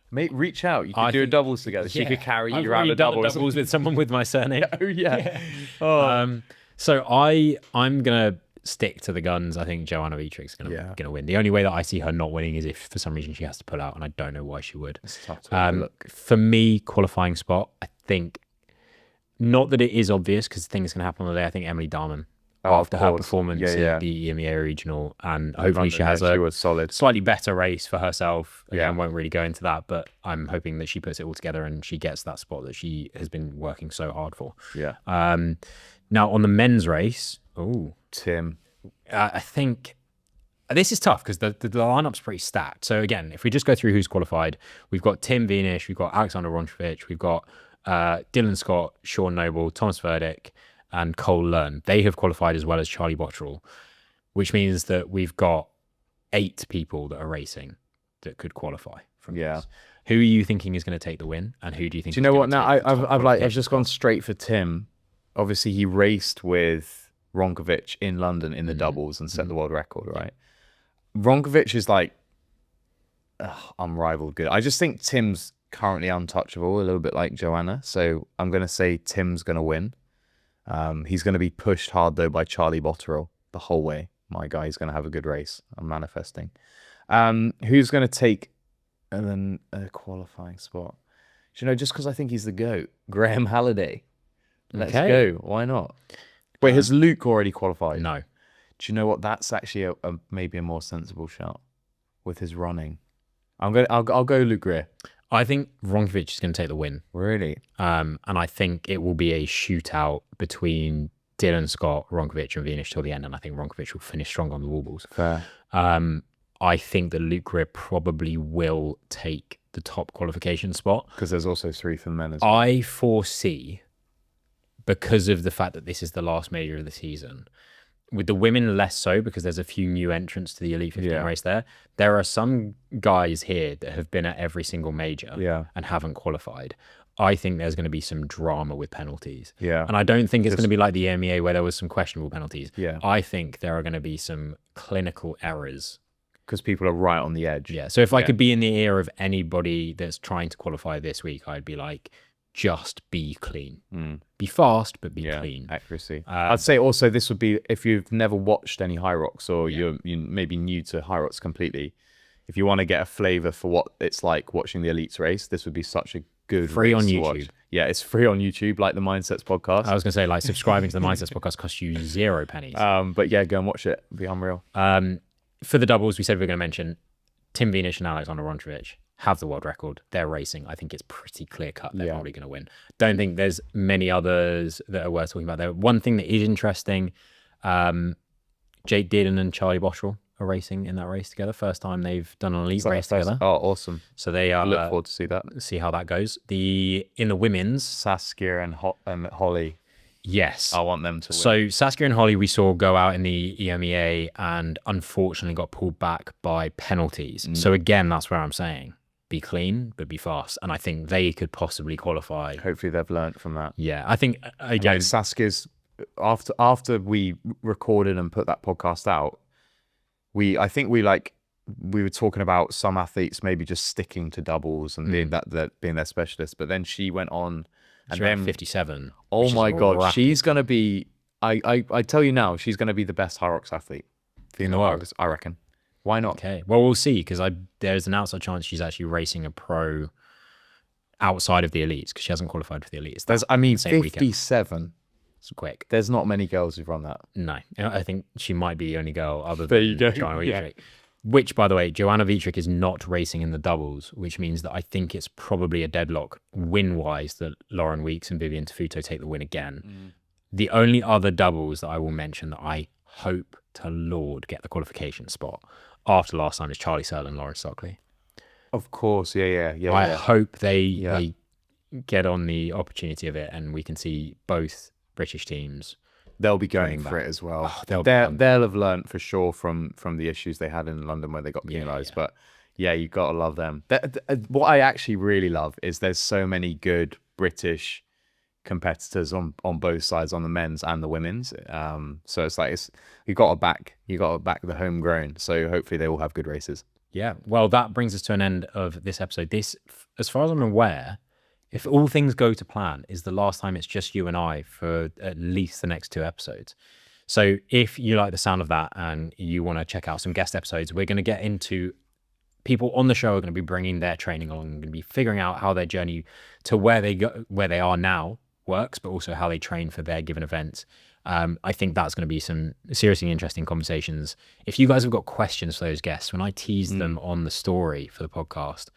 Speaker 2: Mate, reach out. You could do a doubles together. She could carry you around the doubles.
Speaker 1: Doubles with someone with my surname.
Speaker 2: Oh, yeah. Oh.
Speaker 1: So I'm gonna stick to the guns. I think Joanna Vietrich's gonna win. The only way that I see her not winning is if for some reason she has to pull out, and I don't know why she would.
Speaker 2: It's tough to look.
Speaker 1: For me, qualifying spot, I think, not that it is obvious because the thing that's gonna happen on the day. I think Emily Darman, after her performance at the EMEA regional, and hopefully she has a slightly better race for herself. Again, I won't really go into that, but I'm hoping that she puts it all together and she gets that spot that she has been working so hard for.
Speaker 2: Yeah.
Speaker 1: Now, on the men's race,
Speaker 2: Tim.
Speaker 1: I think this is tough because the lineup's pretty stacked. So again, if we just go through who's qualified, we've got Tim Vienish, we've got Alexander Ronchevich, we've got Dylan Scott, Sean Noble, Thomas Verdick, and Cole Learn. They have qualified as well as Charlie Botterill, which means that we've got 8 people that are racing that could qualify from this. Who are you thinking is going to take the win, and who do you think?
Speaker 2: Do you know what? Now I've just gone straight for Tim. Obviously, he raced with Ronkovic in London in the doubles and set the world record, right? Ronkovic is like unrivaled good. I just think Tim's currently untouchable, a little bit like Joanna. So I'm going to say Tim's going to win. He's going to be pushed hard, though, by Charlie Botterill the whole way. my guy, he's going to have a good race. I'm manifesting. Who's going to take a qualifying spot? Do you know, just because I think he's the GOAT, Graham Halliday. Let's go. Why not? Wait, has Luke already qualified?
Speaker 1: No.
Speaker 2: Do you know what? That's actually maybe a more sensible shout with his running. I'll go Luke Greer.
Speaker 1: I think Ronkovic is going to take the win.
Speaker 2: Really?
Speaker 1: And I think it will be a shootout between Dylan Scott, Ronkovic, and Venus till the end. And I think Ronkovic will finish strong on the wall balls.
Speaker 2: Fair.
Speaker 1: I think that Luke Greer probably will take the top qualification spot.
Speaker 2: Because there's also 3 for the men as well.
Speaker 1: I foresee, because of the fact that this is the last major of the season, with the women less so, because there's a few new entrants to the Elite 15 race there. There are some guys here that have been at every single major and haven't qualified. I think there's going to be some drama with penalties.
Speaker 2: Yeah.
Speaker 1: And I don't think it's going to be like the EMEA where there was some questionable penalties.
Speaker 2: Yeah.
Speaker 1: I think there are going to be some clinical errors.
Speaker 2: Because people are right on the edge.
Speaker 1: Yeah. So if I could be in the ear of anybody that's trying to qualify this week, I'd be like, just be clean. Be fast, but be clean.
Speaker 2: Accuracy. I'd say also this would be, if you've never watched any High Rocks, or you're maybe new to High Rocks completely, if you want to get a flavor for what it's like watching the Elites race, this would be such a good
Speaker 1: free
Speaker 2: race
Speaker 1: on
Speaker 2: to
Speaker 1: YouTube.
Speaker 2: Watch. Yeah, it's free on YouTube, like the MindSets podcast.
Speaker 1: I was going to say, like, subscribing to the MindSets podcast costs you 0 pennies.
Speaker 2: But yeah, go and watch it. It'd be unreal.
Speaker 1: For the doubles, we said we were going to mention Tim Venus and Alexander Ronkovic have the world record. They're racing. I think it's pretty clear cut. They're probably going to win. Don't think there's many others that are worth talking about there. One thing that is interesting, Jake Dearden and Charlie Bottrell are racing in that race together. First time they've done an elite race together.
Speaker 2: Oh, awesome.
Speaker 1: So they are.
Speaker 2: I look forward to see
Speaker 1: how that goes. In the women's,
Speaker 2: Saskia and Holly.
Speaker 1: Yes.
Speaker 2: I want them to win.
Speaker 1: So Saskia and Holly we saw go out in the EMEA and unfortunately got pulled back by penalties. So again, that's where I'm saying be clean, but be fast. And I think they could possibly qualify.
Speaker 2: Hopefully they've learned from that.
Speaker 1: Yeah. I think, again,
Speaker 2: like Saskia's, after we recorded and put that podcast out, we were talking about some athletes maybe just sticking to doubles and being being their specialist. But then she went on. And then
Speaker 1: 57.
Speaker 2: Oh my God, she's going to be, I tell you now, she's going to be the best High Rocks athlete
Speaker 1: in the world,
Speaker 2: I reckon. Why not?
Speaker 1: Okay. Well, we'll see, because there's an outside chance she's actually racing a pro outside of the elites, because she hasn't qualified for the elites.
Speaker 2: There's, 57.
Speaker 1: It's quick.
Speaker 2: There's not many girls who've run that.
Speaker 1: No. I think she might be the only girl other
Speaker 2: there
Speaker 1: than
Speaker 2: you go.
Speaker 1: Joanna Wietrich. Which, by the way, Joanna Wietrich is not racing in the doubles, which means that I think it's probably a deadlock win-wise that Lauren Weeks and Vivian Tafuto take the win again. The only other doubles that I will mention that I hope to Lord get the qualification spot after last time is Charlie Searle and Lauren Stockley.
Speaker 2: Of course, yeah.
Speaker 1: I hope they get on the opportunity of it and we can see both British teams.
Speaker 2: They'll be going for it as well.
Speaker 1: Oh,
Speaker 2: they'll have learned for sure from the issues they had in London where they got penalised. But yeah, you got to love them. What I actually really love is there's so many good British competitors on both sides, on the men's and the women's. So it's like you got to back the homegrown. So hopefully they all have good races.
Speaker 1: Yeah. Well, that brings us to an end of this episode. This, as far as I'm aware, if all things go to plan, is the last time it's just you and I for at least the next 2 episodes. So if you like the sound of that and you want to check out some guest episodes, we're going to get into people on the show are going to be bringing their training along, going to be figuring out how their journey to where they are now works, but also how they train for their given events. I think that's going to be some seriously interesting conversations. If you guys have got questions for those guests, when I tease them on the story for the podcast,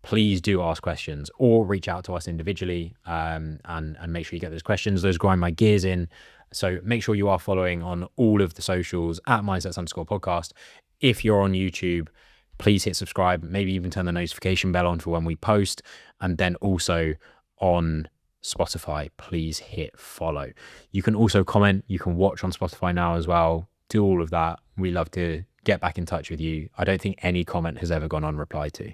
Speaker 1: please do ask questions or reach out to us individually and make sure you get those questions. Those grind my gears in. So make sure you are following on all of the socials at mindsets_podcast. If you're on YouTube, please hit subscribe, maybe even turn the notification bell on for when we post. And then also on Spotify, please hit follow. You can also comment. You can watch on Spotify now as well. Do all of that. We love to get back in touch with you. I don't think any comment has ever gone unreplied to.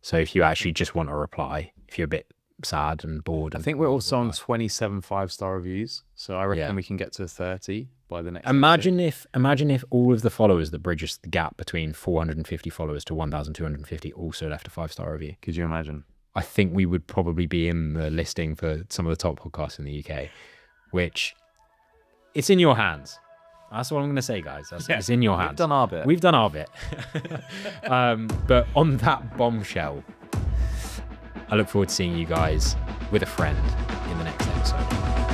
Speaker 1: So if you actually just want a reply, if you're a bit sad and bored.
Speaker 2: I think we're also on 27 5-star reviews. So I reckon we can get to 30 by the next
Speaker 1: Imagine if all of the followers that bridge us the gap between 450 followers to 1,250 also left a 5-star review.
Speaker 2: Could you imagine?
Speaker 1: I think we would probably be in the listing for some of the top podcasts in the UK, which it's in your hands. That's what I'm going to say, guys. It's in your hands.
Speaker 2: We've done our bit.
Speaker 1: We've done our bit. But on that bombshell, I look forward to seeing you guys with a friend in the next episode.